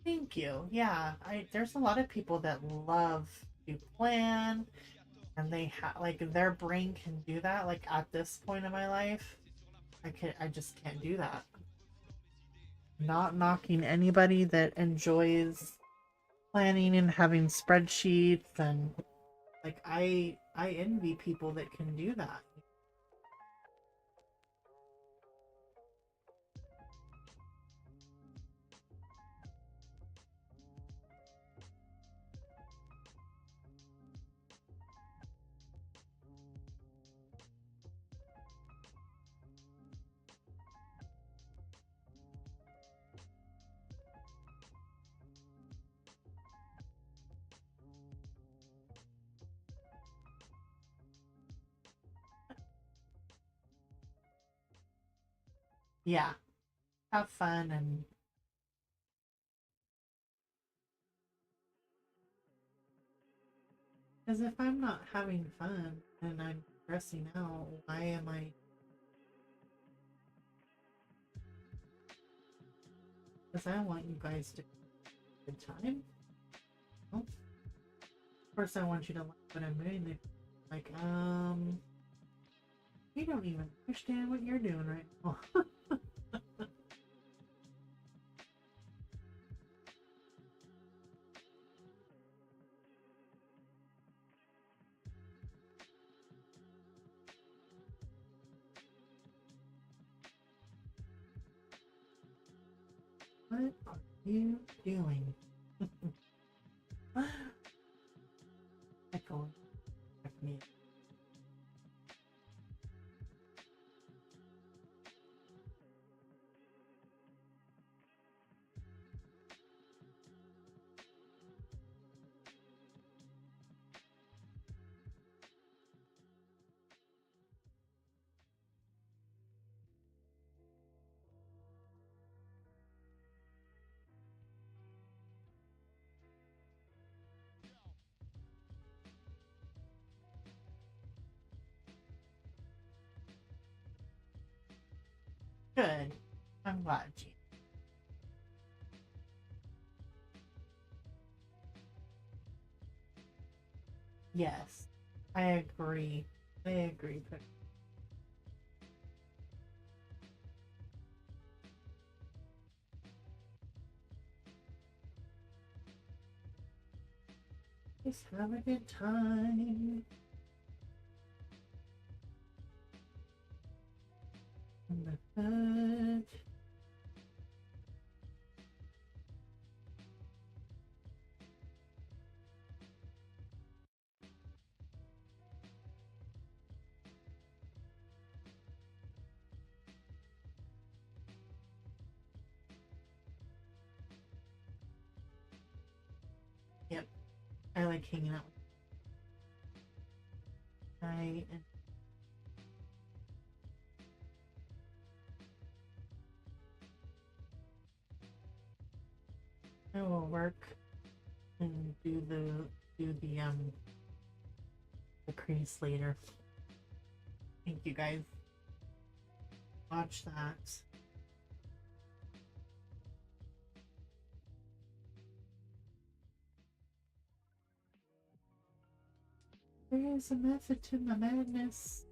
Speaker 1: Thank you. Yeah, there's a lot of people that love to plan and they have like their brain can do that. Like at this point in my life, I just can't do that. Not knocking anybody that enjoys planning and having spreadsheets and like I envy people that can do that. Yeah, have fun and because if I'm not having fun and I'm stressing out, why am I? Because I want you guys to have a good time. Well, of course, I want you to like what I'm doing. Like, you don't even understand what you're doing right now. What are you doing? Echoing back me. Good. I'm glad you. Yes, I agree. I agree. But just have a good time. In the hood. Yep, I like hanging out with I and I will work and do the crease later. Thank you guys. Watch that. There is a method to my madness.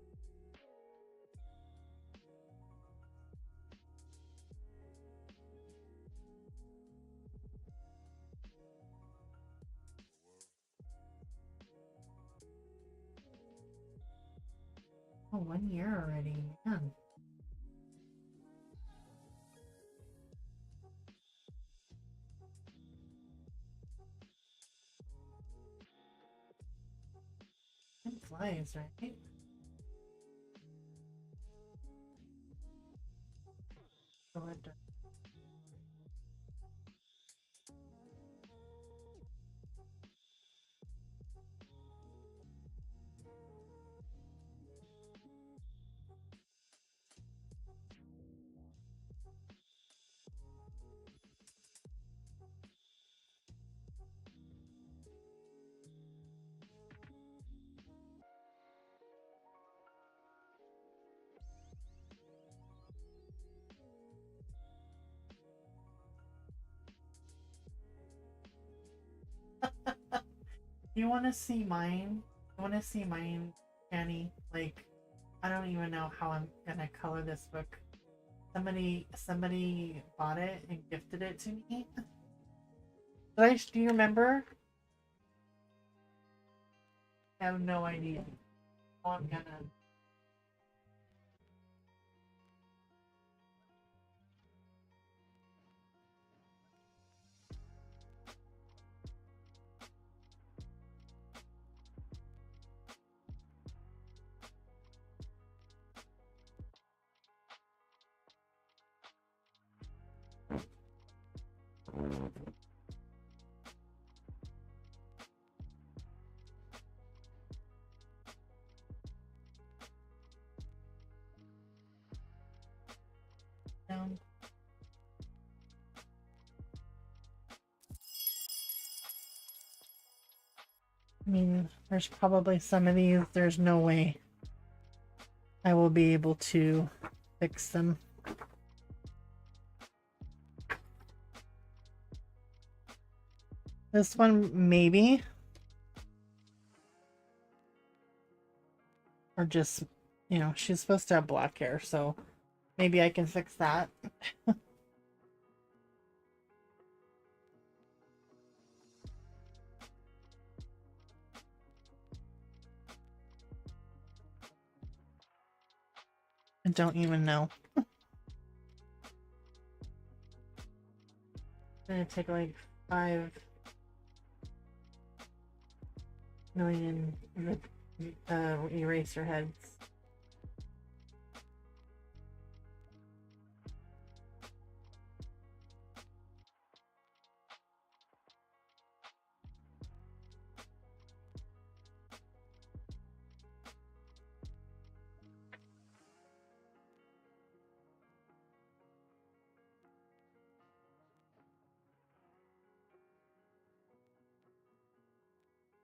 Speaker 1: Oh, 1 year already. Man. Time flies, right? So we're done. 'You want to see mine? You want to see mine, Annie? Like, I don't even know how I'm gonna color this book. Somebody bought it and gifted it to me. Do you remember? I have no idea how I'm gonna. Down. I mean, there's probably some of these, there's no way I will be able to fix them. This one, maybe. Or just, she's supposed to have black hair, so maybe I can fix that. I don't even know. It's gonna take like 5 million eraser heads.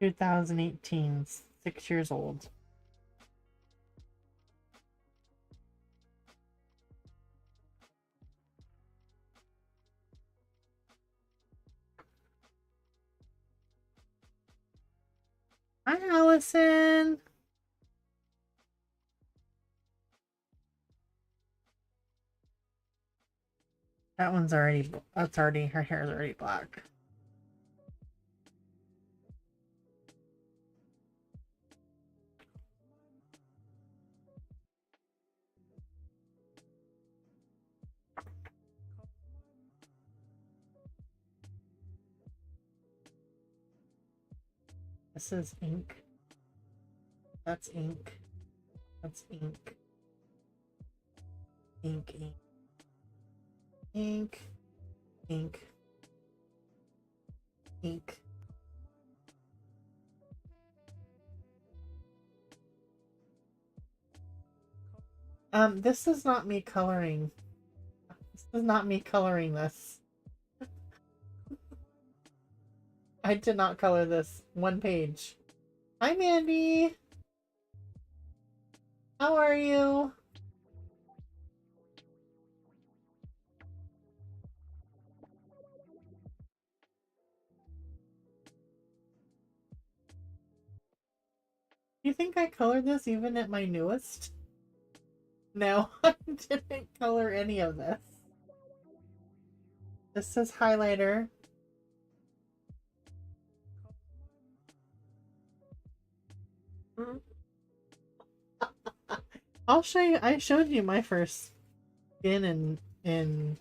Speaker 1: Two 2018, 6 years old. Hi, Allison. That one's already, that's already, her hair is already black. This is ink. That's ink. That's ink. Ink, ink. Ink. Ink. Ink. This is not me coloring. This is not me coloring this. I did not color this one page. Hi, Mandy. How are you? You think I colored this even at my newest? No, I didn't color any of this. This is highlighter. I'll show you. I showed you my first skin in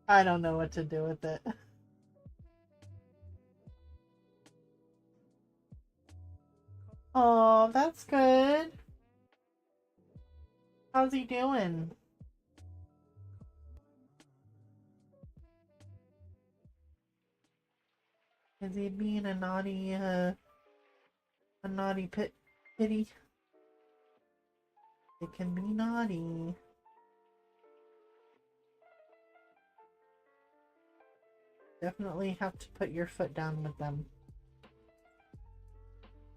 Speaker 1: I don't know what to do with it. Oh, that's good. How's he doing? Is he being a naughty pitty? It can be naughty. Definitely have to put your foot down with them.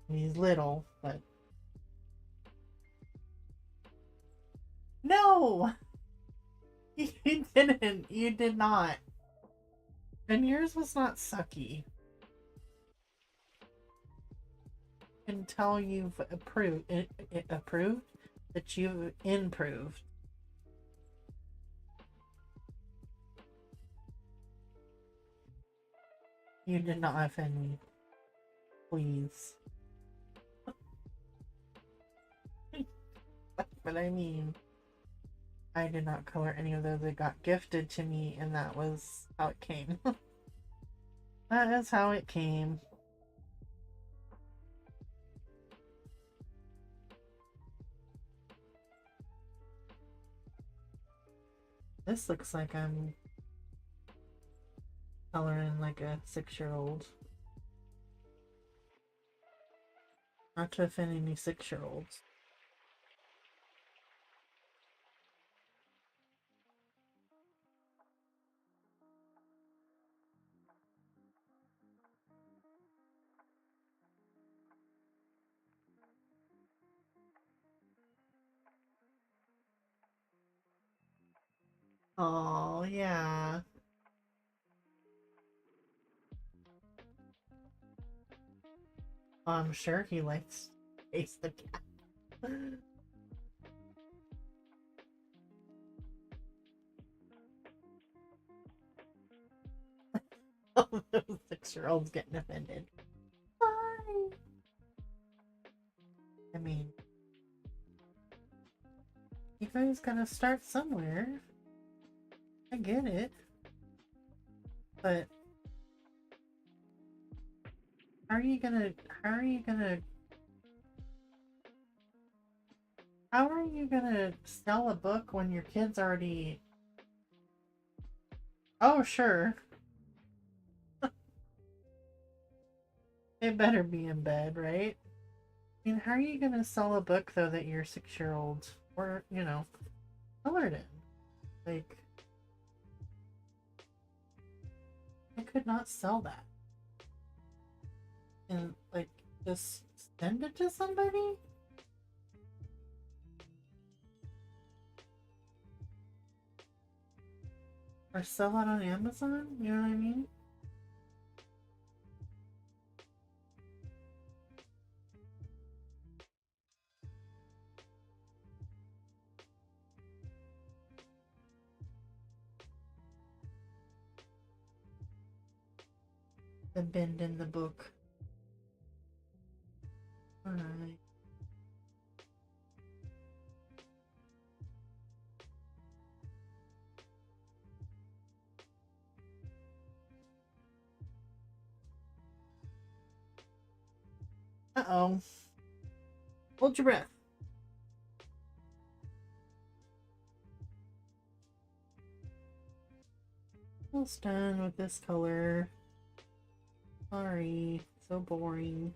Speaker 1: He's little, but... No! You didn't. You did not. And yours was not sucky. Until you've approved that you've improved. You did not offend me. Please. But I mean, I did not color any of those. They got gifted to me, and that was how it came. That is how it came. This looks like I'm coloring like a 6-year-old. Not to offend any 6-year-olds. Oh, yeah. I'm sure he likes Chase the cat. All those 6-year-olds getting offended. Why? I mean, you guys gotta start somewhere. I get it. But how are you gonna sell a book when your kid's already... Oh, sure. It better be in bed, right? I mean, how are you gonna sell a book though that your 6-year-old or, colored in? Like, I could not sell that. And like just send it to somebody? Or sell it on Amazon? You know what I mean? The bend in the book. Alright. Uh-oh. Hold your breath. Almost done with this color. Sorry. So boring.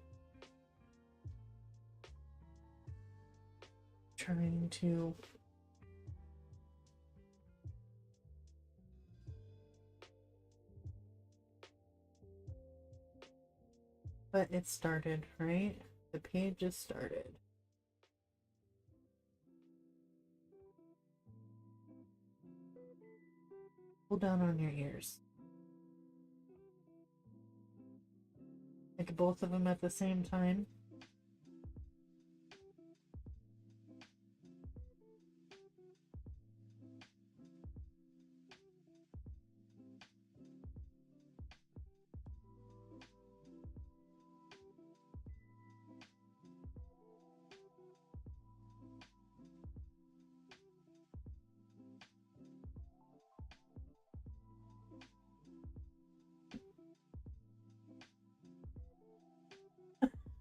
Speaker 1: Trying to... But it started, right? The page just started. Pull down on your ears. Like both of them at the same time.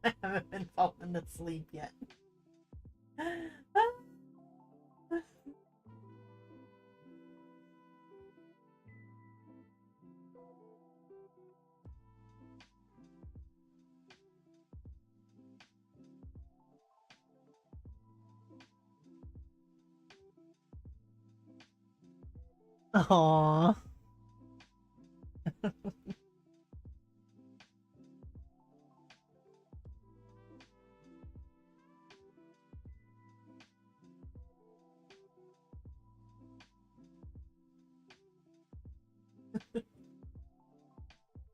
Speaker 1: I haven't been falling asleep yet. Aww.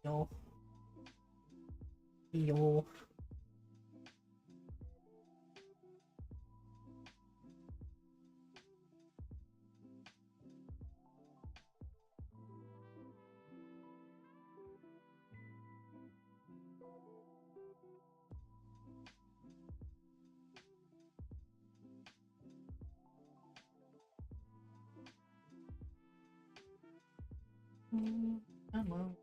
Speaker 1: Yo. Yo. Come on.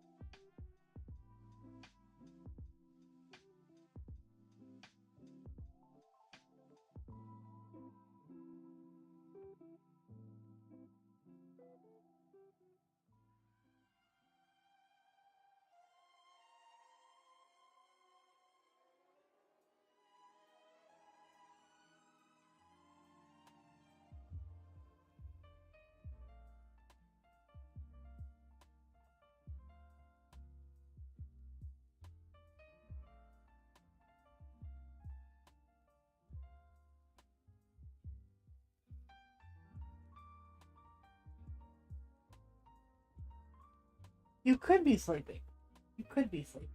Speaker 1: You could be sleeping. You could be sleeping.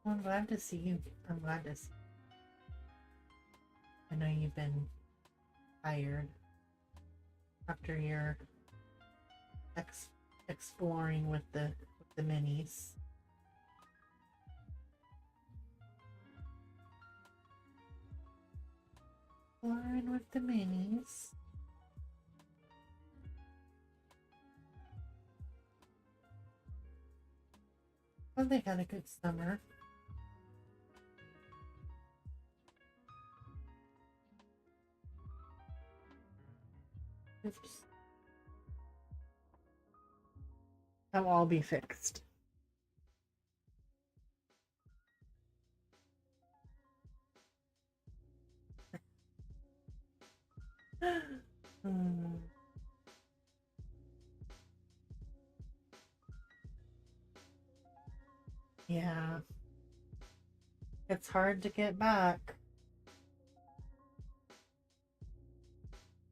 Speaker 1: I'm glad to see you. I'm glad to see you. I know you've been tired after your exploring with the minis. Exploring with the minis. Well, they had a good summer. Oops. That'll all be fixed. Yeah. It's hard to get back.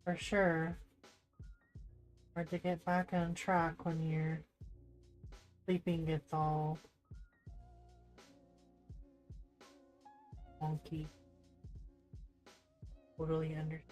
Speaker 1: for sure. Hard to get back on track when your sleeping gets all wonky. Totally understand.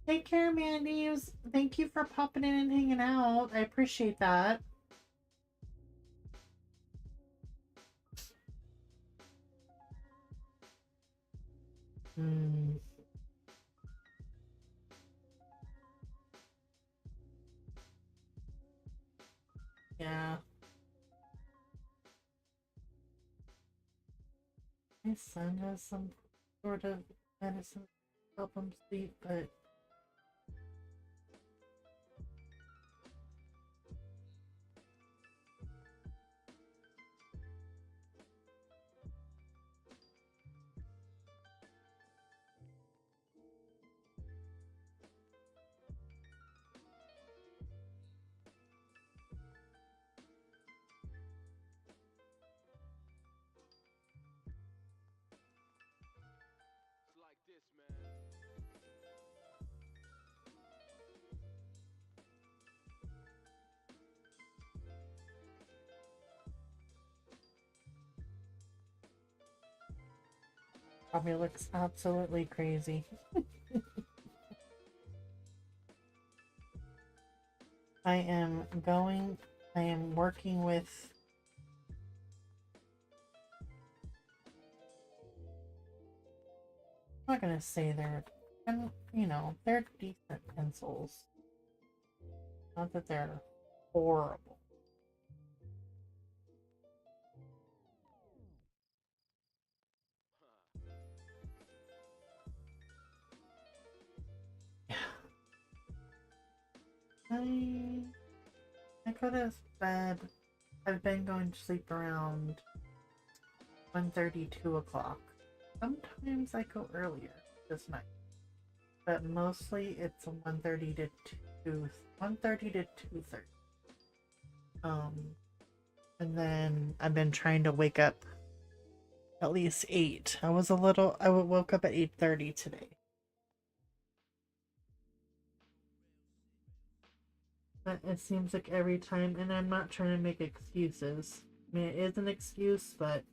Speaker 1: Take care, Mandy. Thank you for popping in and hanging out. I appreciate that. Hmm. Yeah. My son has some sort of medicine to help him sleep, but probably looks absolutely crazy. I am working with I'm not gonna say they're decent pencils. Not that they're horrible. I go to bed. I've been going to sleep around 1:30, 2 o'clock. Sometimes I go earlier this night, but mostly it's 1:30 to 2, 1:30 to 2:30. And then I've been trying to wake up at least 8. I woke up at 8:30 today. But it seems like every time, and I'm not trying to make excuses. I mean, it is an excuse, but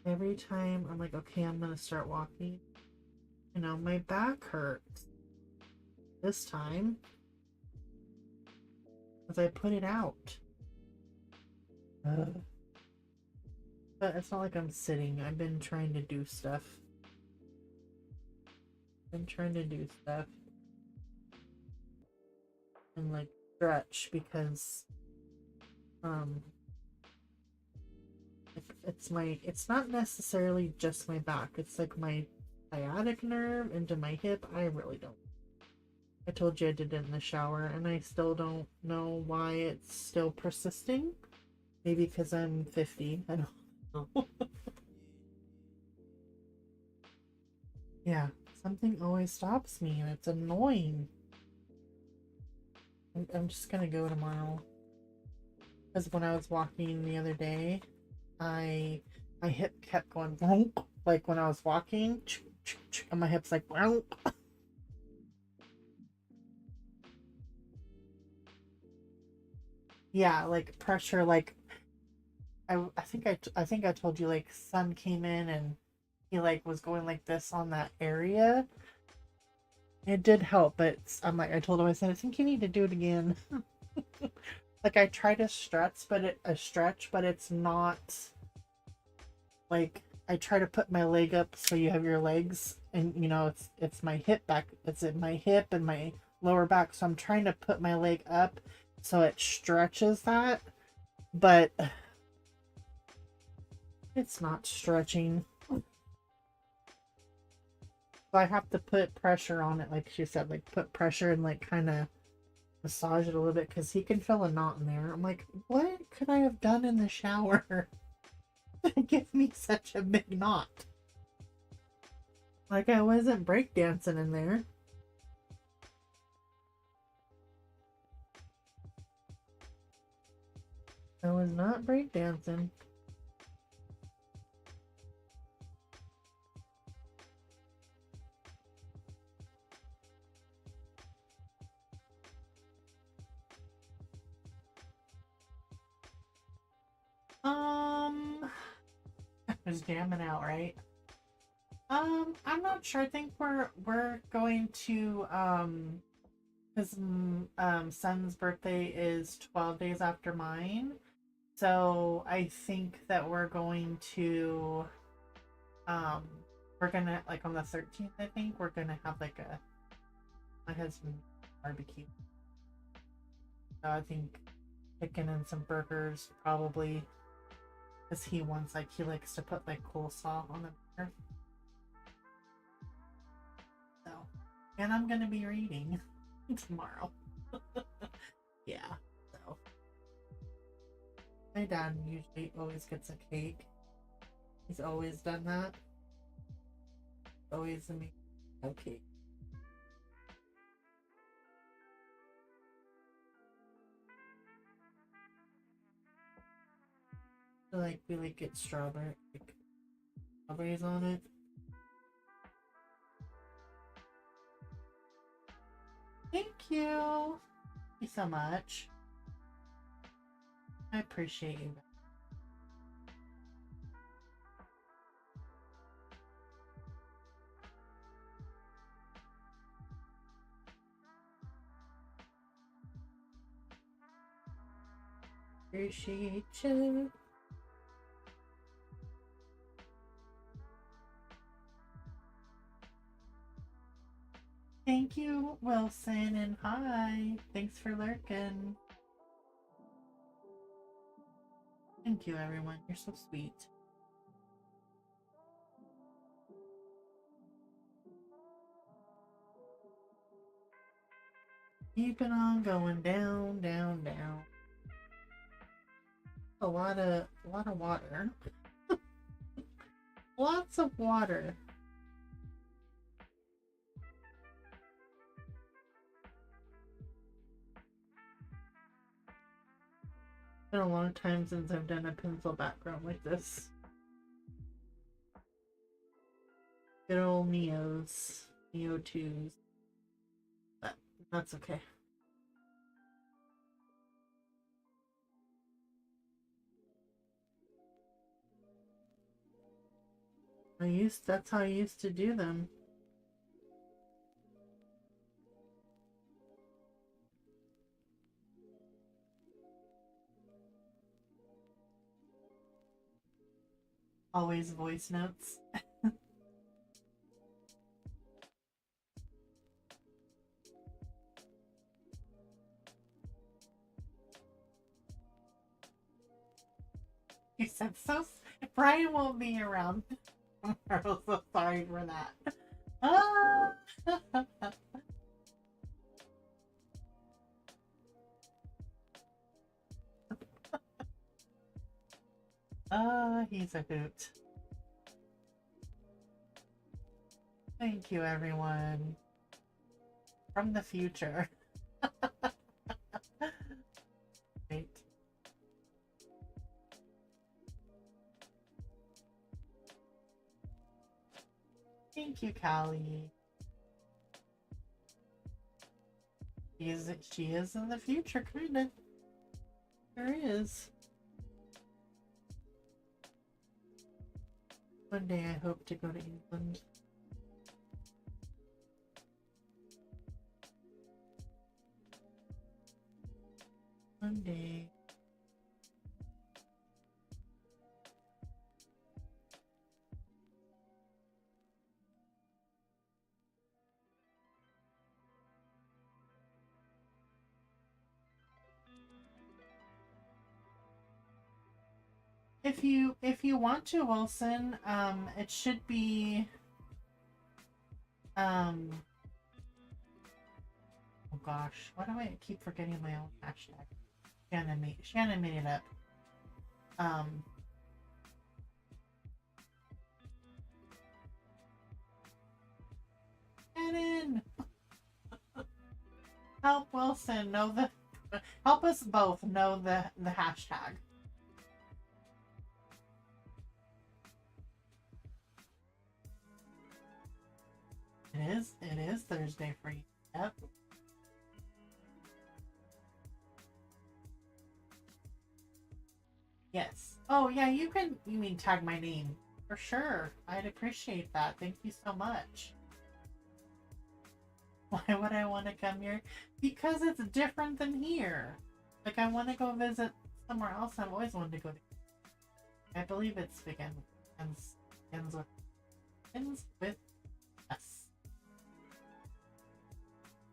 Speaker 1: every time I'm like, okay, I'm gonna start walking. My back hurts this time because I put it out. But it's not like I'm sitting. I've been trying to do stuff. And like stretch because it's not necessarily just my back. It's like my sciatic nerve into my hip. I really don't. I told you I did it in the shower and I still don't know why it's still persisting. Maybe because I'm 50. I don't know. Yeah, something always stops me and it's annoying. I'm just gonna go tomorrow. Because when I was walking the other day, my hip kept going wonk, like when I was walking, and my hip's like wonk. Yeah, like pressure, like I think I told you like sun came in and he like was going like this on that area. It did help, but I told him, I said, I think you need to do it again. Like I try to stretch, but it's not like I try to put my leg up so you have your legs, and it's my hip back, it's in my hip and my lower back, so I'm trying to put my leg up so it stretches that, but it's not stretching. So I have to put pressure on it, like she said, like put pressure and like kind of massage it a little bit because he can feel a knot in there. I'm like, what could I have done in the shower to give me such a big knot? Like I wasn't breakdancing in there. I was not breakdancing. I was jamming out, right? I'm not sure. I think we're going to his son's birthday is 12 days after mine. So I think that um we're gonna like on the 13th, I think we're gonna have like a my husband barbecue. So I think chicken and some burgers probably because he likes to put like coleslaw on the burger. So and I'm gonna be reading tomorrow. Yeah. So my dad usually always gets a cake. He's always done that. Always a me okay. So like we like get strawberries on it. Thank you. Thank you so much. I appreciate you. Appreciate you. Thank you, Wilson, and hi. Thanks for lurking. Thank you, everyone. You're so sweet. Keeping on going down, down, down. A lot of water. Lots of water. It's been a long time since I've done a pencil background like this. Good old Neo 2s. But that's okay. That's how I used to do them. Always voice notes. He said so. Brian won't be around. I'm so sorry for that. Ah. He's a hoot. Thank you, everyone. From the future. Right. Thank you, Callie. She is in the future, kinda. There is. One day I hope to go to England. One day. If you want to, Wilson, it should be oh gosh, why do I keep forgetting my own hashtag? Shannon made it up. Um Get in. Help Wilson know the. Help us both know the hashtag. It is. It is Thursday for you. Yep. Yes. Oh yeah, you can. You mean tag my name for sure. I'd appreciate that. Thank you so much. Why would I want to come here? Because it's different than here. Like I want to go visit somewhere else. I've always wanted to go to. I believe it's begins with S.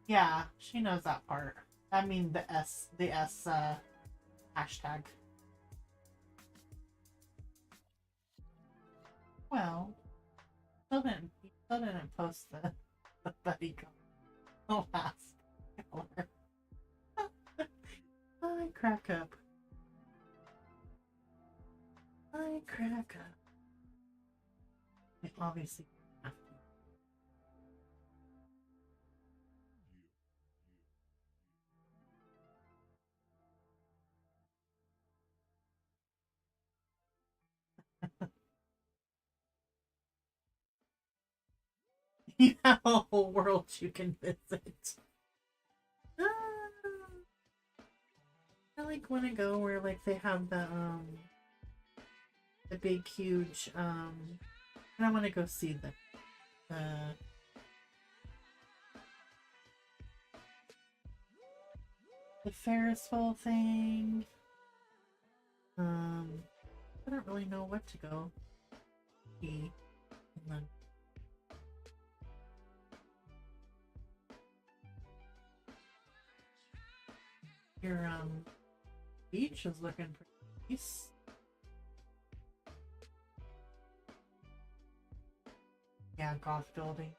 Speaker 1: Yeah, she knows that part. I mean the S hashtag. Well, still didn't post the buddy call last color. I crack up. I crack up. Obviously have to. You have a whole world you can visit. Ah, I like want to go where like they have the big huge and I want to go see the Ferris wheel thing. I don't really know what to go see. And then your beach is looking pretty nice. Yeah, golf building.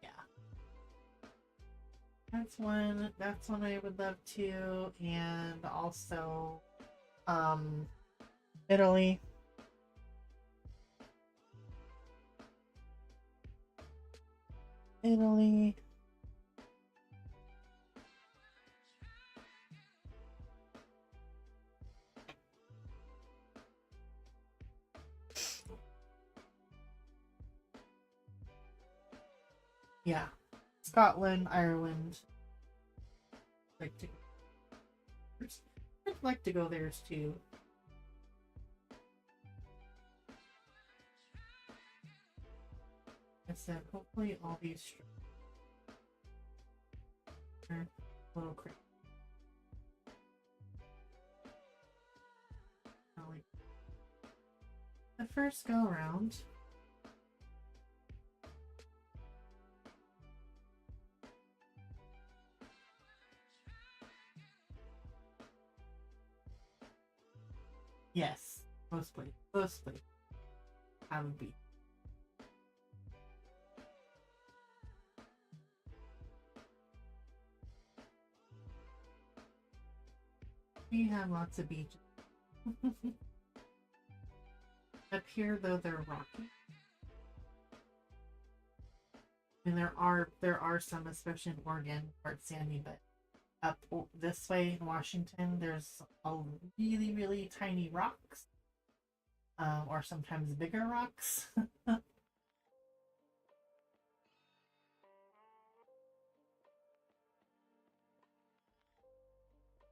Speaker 1: Yeah. That's one I would love to, and also Italy. Italy. Yeah. Scotland, Ireland. Like to I'd like to go there too. I said hopefully all these are a little crazy. Like the first go around. Yes, mostly. I would be. We have lots of beaches. Up here, though, they're rocky. I mean, there are some, especially in Oregon, where it's sandy, but up this way in Washington, there's a really, really tiny rocks, or sometimes bigger rocks.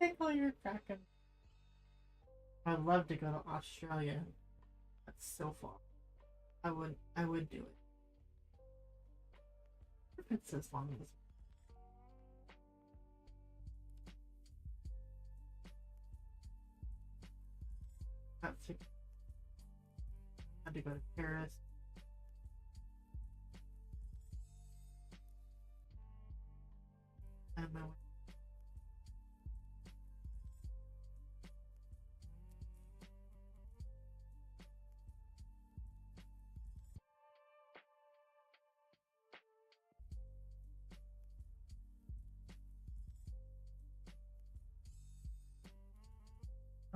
Speaker 1: Tickle your kraken. I'd love to go to Australia. That's so far. I would do it. If it's as long as that's it. Had to go to Paris. And then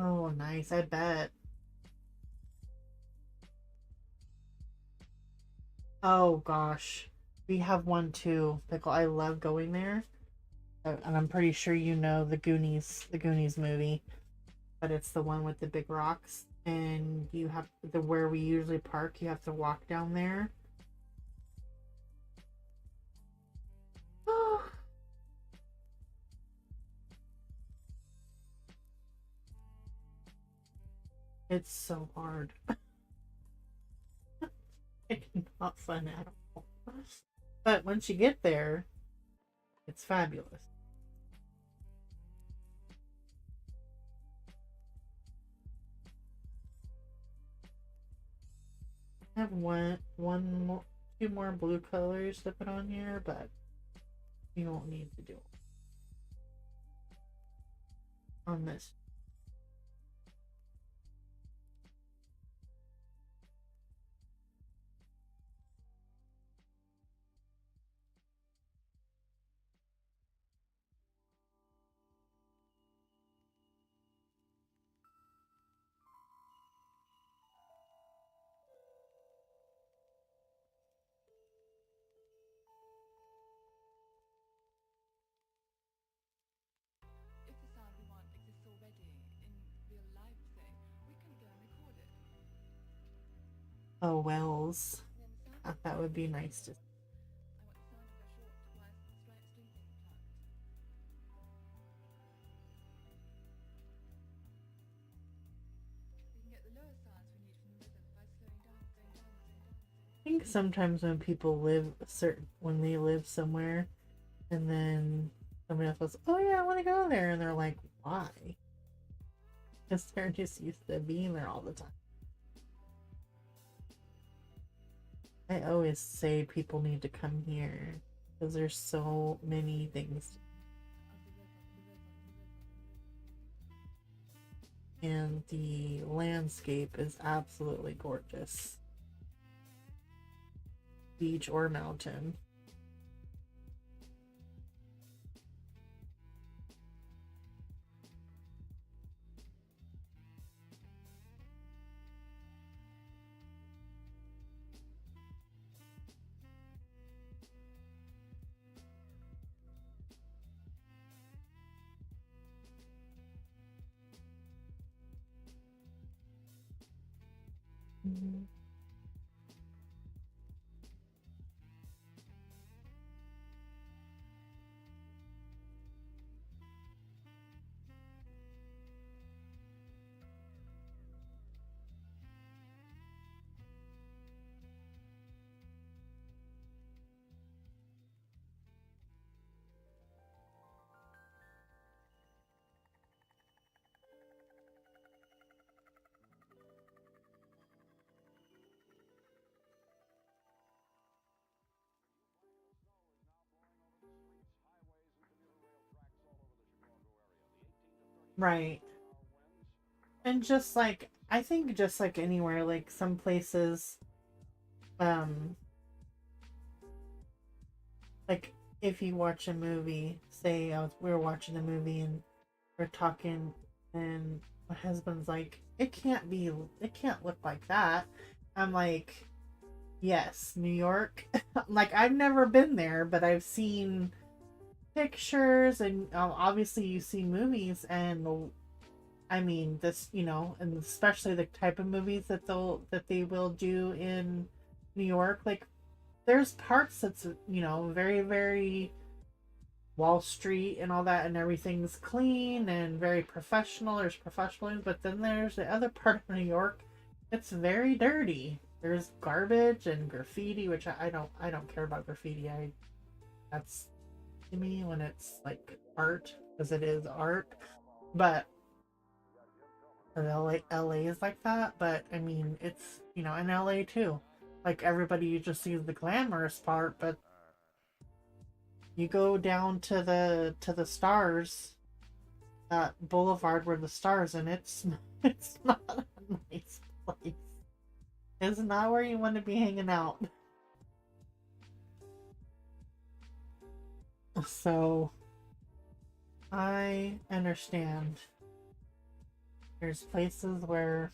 Speaker 1: Oh, nice. I bet. Oh gosh. We have one too. Pickle. I love going there. And I'm pretty sure you know the Goonies movie, but it's the one with the big rocks. And you have the where we usually park, you have to walk down there. It's so hard. It's not fun at all. But once you get there, it's fabulous. I have one more, two more blue colors to put on here, but you won't need to do it on this. Oh, Wells. That would be nice to. I think sometimes when people live certain when they live somewhere and then somebody else goes, "Oh yeah, I want to go there," and they're like, "Why?" Because they're just used to being there all the time. I always say people need to come here because there's so many things, and the landscape is absolutely gorgeous, beach or mountain. Mhm. Right. And just like I think just like anywhere, like some places, um, like if you watch a movie, say we were watching a movie and we're talking, and my husband's like, it can't look like that. I'm like, yes, New York. Like I've never been there, but I've seen pictures and obviously you see movies, and I mean this, and especially the type of movies that they will do in New York. Like there's parts that's very very Wall Street and all that, and everything's clean and very professional. There's professionalism, but then there's the other part of New York. It's very dirty. There's garbage and graffiti, which I don't care about graffiti. I That's to me when it's like art, because it is art. But LA is like that. But I mean, it's in LA too. Like everybody just sees the glamorous part, but you go down to the stars, that boulevard where the stars, and it's not a nice place. It's not where you want to be hanging out. So I understand. There's places where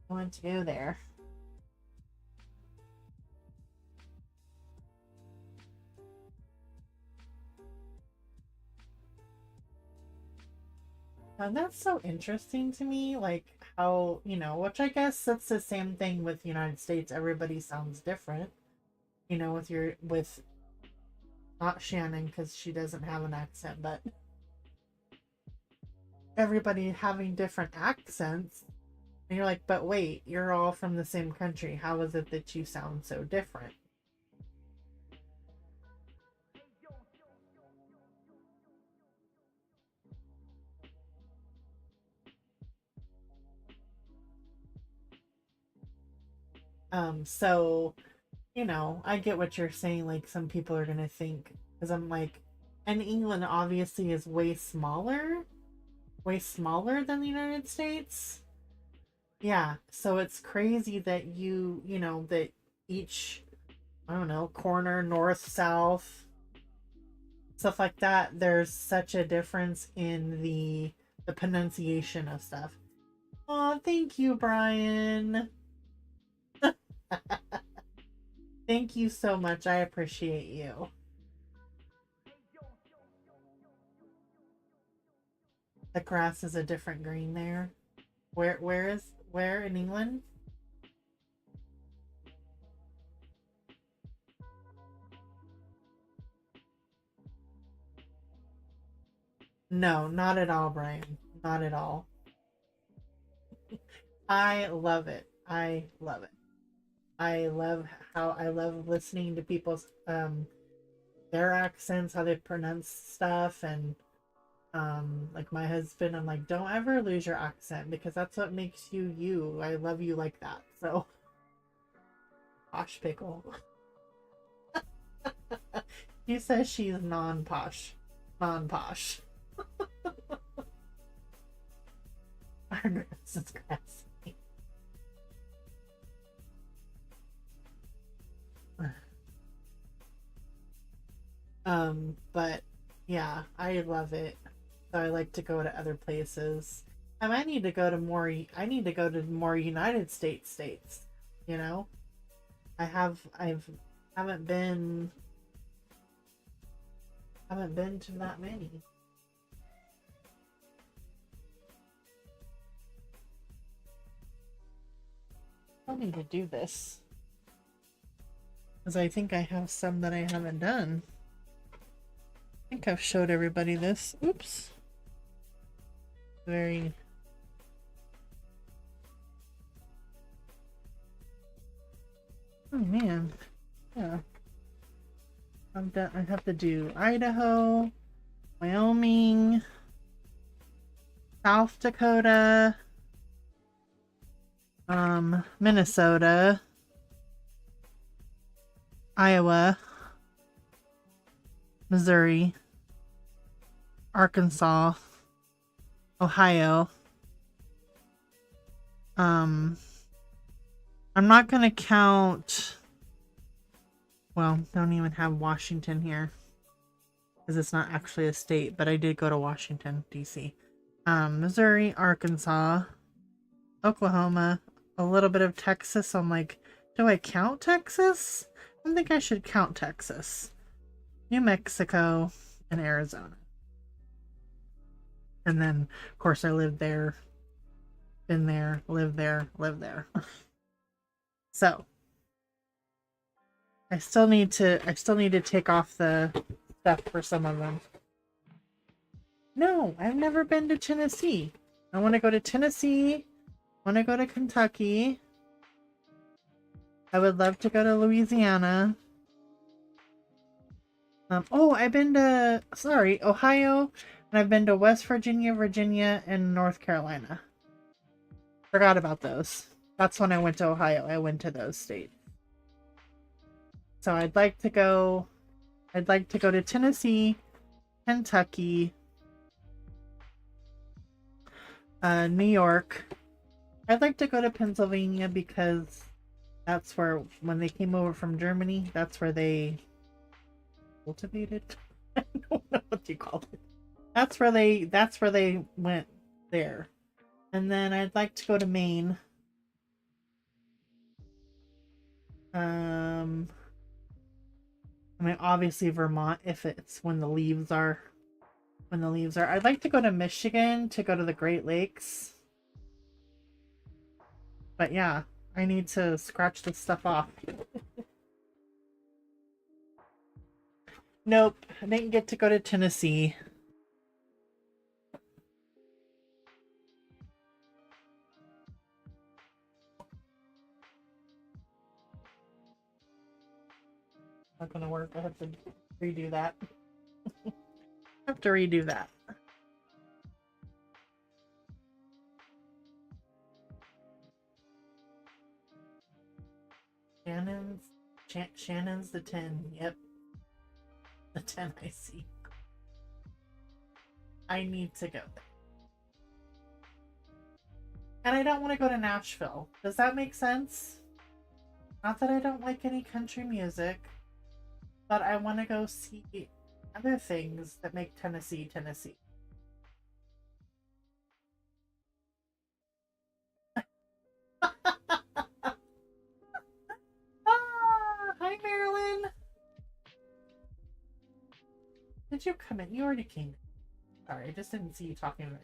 Speaker 1: I want to go there. And that's so interesting to me, like how, which I guess that's the same thing with the United States. Everybody sounds different, with not Shannon because she doesn't have an accent, but everybody having different accents. And you're like, but wait, you're all from the same country. How is it that you sound so different? So, I get what you're saying. Like, some people are gonna think, because I'm like, and England obviously is way smaller than the United States. Yeah, so it's crazy that that each, I don't know, corner, north, south, stuff like that, there's such a difference in the pronunciation of stuff. Oh, thank you, Brian. Thank you so much. I appreciate you. The grass is a different green there. Where in England? No, not at all, Brian. Not at all. I love it. I love it. I love listening to people's their accents, how they pronounce stuff, and like my husband, I'm like, don't ever lose your accent because that's what makes you you. I love you like that. So posh pickle. He says she's non-posh. Non-posh. Our grass is grassy. But yeah, I love it. So I like to go to other places. I need to go to more United States. You know, I've haven't been to that many. I need to do this because I think I have some that I haven't done. I think I've showed everybody this. Oops. Very. Oh man. Yeah. I'm done. I have to do Idaho, Wyoming, South Dakota, Minnesota, Iowa, Missouri, Arkansas, Ohio. I'm not gonna count. Well, don't even have Washington here because it's not actually a state, but I did go to Washington, D.C. Missouri, Arkansas, Oklahoma, a little bit of Texas. I'm like, do I count Texas? I don't think I should count Texas. New Mexico and Arizona. And then, of course, I lived there, been there, lived there, lived there. So, I still need to take off the stuff for some of them. No, I've never been to Tennessee. I want to go to Tennessee. I want to go to Kentucky. I would love to go to Louisiana. I've been to, Ohio, and I've been to West Virginia, Virginia, and North Carolina. Forgot about those. That's when I went to Ohio. I went to those states. So I'd like to go to Tennessee, Kentucky, New York. I'd like to go to Pennsylvania because that's where, when they came over from Germany, that's where they cultivated. I don't know what you call it. That's where they went there. And then I'd like to go to Maine. Um, I mean, obviously Vermont if it's when the leaves are. I'd like to go to Michigan to go to the Great Lakes. But yeah, I need to scratch this stuff off. Nope, I didn't get to go to Tennessee. Not gonna work. I have to redo that. I have to redo that. Shannon's the 10. Yep. The 10 I see. I need to go there. And I don't want to go to Nashville. Does that make sense? Not that I don't like any country music, but I want to go see other things that make Tennessee, Tennessee. Hi, Marilyn. Did you come in? You already came. Sorry, I just didn't see you talking right.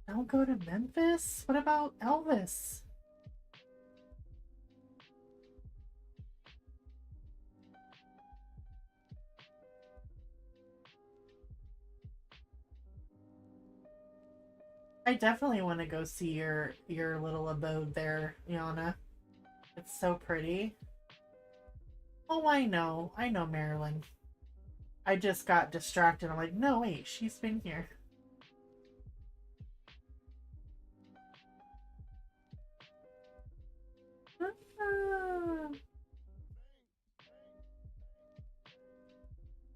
Speaker 1: Don't go to Memphis? What about Elvis? I definitely want to go see your little abode there, Yana. It's so pretty. Oh, I know, Marilyn. I just got distracted. I'm like, no, wait, she's been here.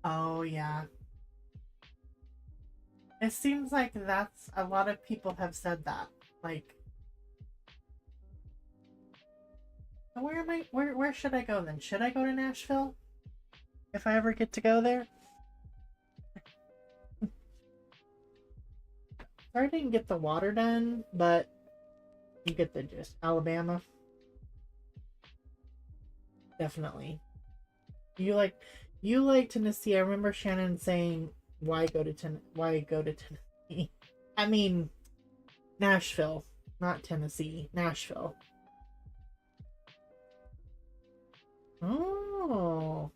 Speaker 1: Oh, yeah. It seems like that's a lot of people have said that. Like, where am I? Where should I go then? Should I go to Nashville? If I ever get to go there? Sorry I didn't get the water done, but you get the gist. Alabama. Definitely. You like Tennessee. I remember Shannon saying, why go to Tennessee? I mean, Nashville, not Tennessee. Nashville. Oh,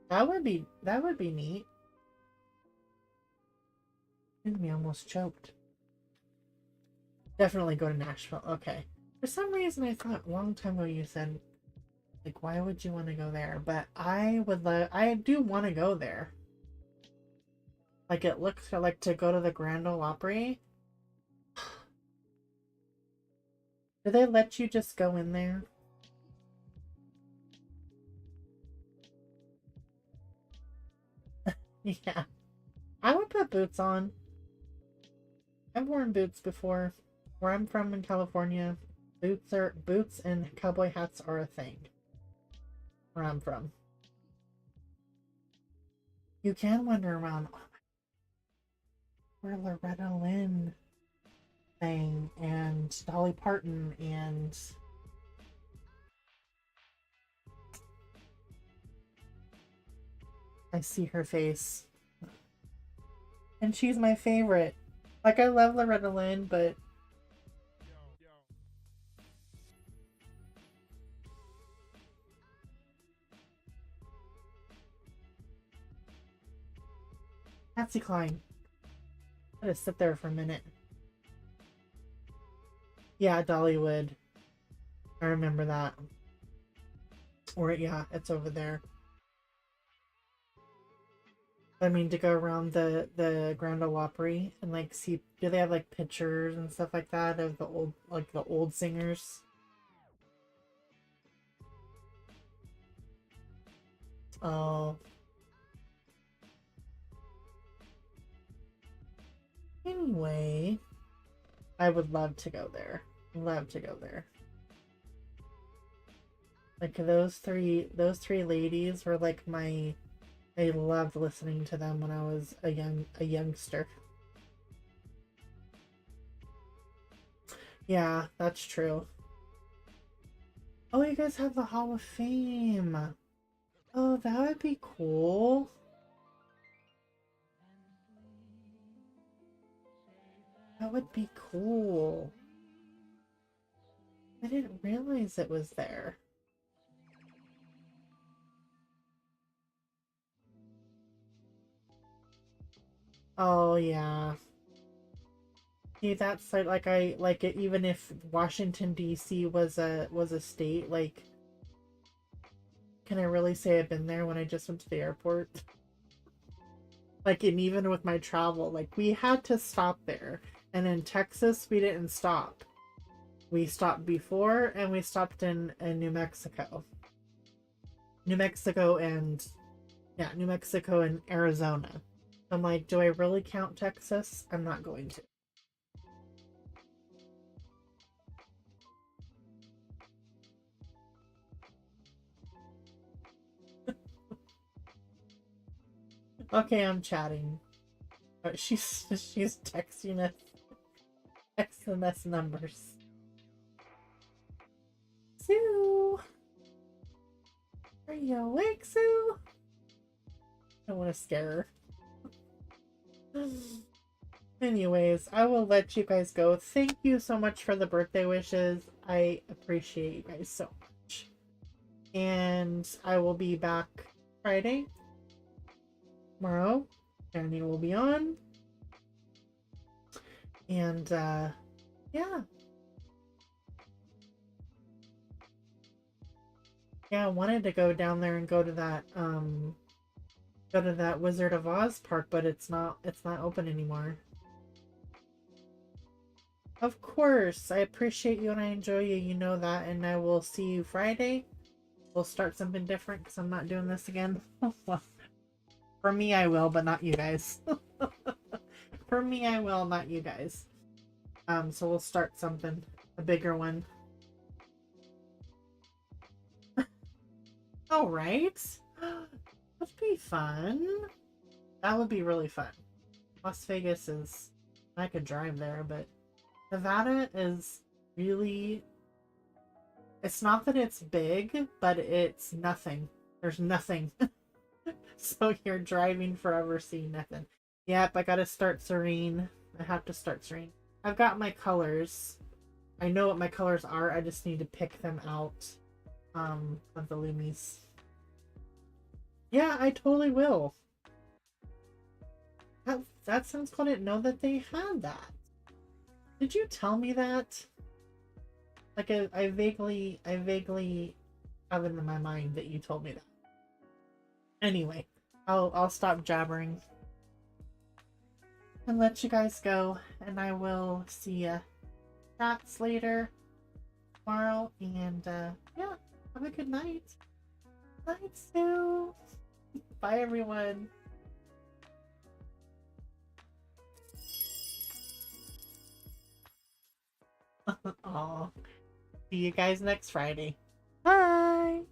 Speaker 1: that would be neat. Me almost choked. Definitely go to Nashville. Okay. For some reason, I thought a long time ago you said, like, why would you want to go there? But I do want to go there. Like, it looks like to go to the Grand Ole Opry. Do they let you just go in there? Yeah. I would put boots on. I've worn boots before. Where I'm from in California, boots and cowboy hats are a thing. Where I'm from. You can wander around where Loretta Lynn sang and Dolly Parton and I see her face. And she's my favorite. Like, I love Loretta Lynn, but Patsy Cline. I gotta sit there for a minute. Yeah, Dollywood. I remember that. Or yeah, it's over there. I mean, to go around the Grand Ole Opry and like see, do they have like pictures and stuff like that of the old singers? Oh, anyway, I would love to go there. Love to go there. Like those three ladies were like my I loved listening to them when I was a youngster. Yeah, that's true. Oh, you guys have the Hall of Fame. Oh, that would be cool. That would be cool. I didn't realize it was there. Oh, yeah. See, that's like I like it. Even if Washington D.C. was a state, like, can I really say I've been there when I just went to the airport? Like, and even with my travel, like we had to stop there, and in Texas we didn't stop. We stopped before, and we stopped in New Mexico, New Mexico, and yeah, New Mexico and Arizona. I'm like, do I really count Texas? I'm not going to. Okay, I'm chatting. She's texting us numbers. Sue, are you awake, Sue? I want to scare her. Anyways, I will let you guys go. Thank you so much for the birthday wishes. I appreciate you guys so much. And I will be back Friday. Tomorrow, Danny will be on. And yeah. Yeah, I wanted to go down there and go to that Wizard of Oz park, but it's not open anymore. Of course, I appreciate you and I enjoy you. You know that, and I will see you Friday. We'll start something different because I'm not doing this again. Well, for me, I will, but not you guys. For me, I will, not you guys. So we'll start something, a bigger one. All right, that'd be fun. That would be really fun. Las Vegas is, I could drive there, but Nevada is really, it's not that it's big, but it's nothing. There's nothing. So you're driving forever seeing nothing. Yep, I gotta start Serene. I have to start Serene. I've got my colors. I know what my colors are. I just need to pick them out of the Loomies. Yeah, I totally will. That sounds cool. I didn't know that they had that. Did you tell me that? Like I vaguely have it in my mind that you told me that. Anyway, I'll stop jabbering and let you guys go, and I will see ya chats later tomorrow, and yeah, have a good night. Night, Sue. Bye, everyone. Aw. See you guys next Friday. Bye.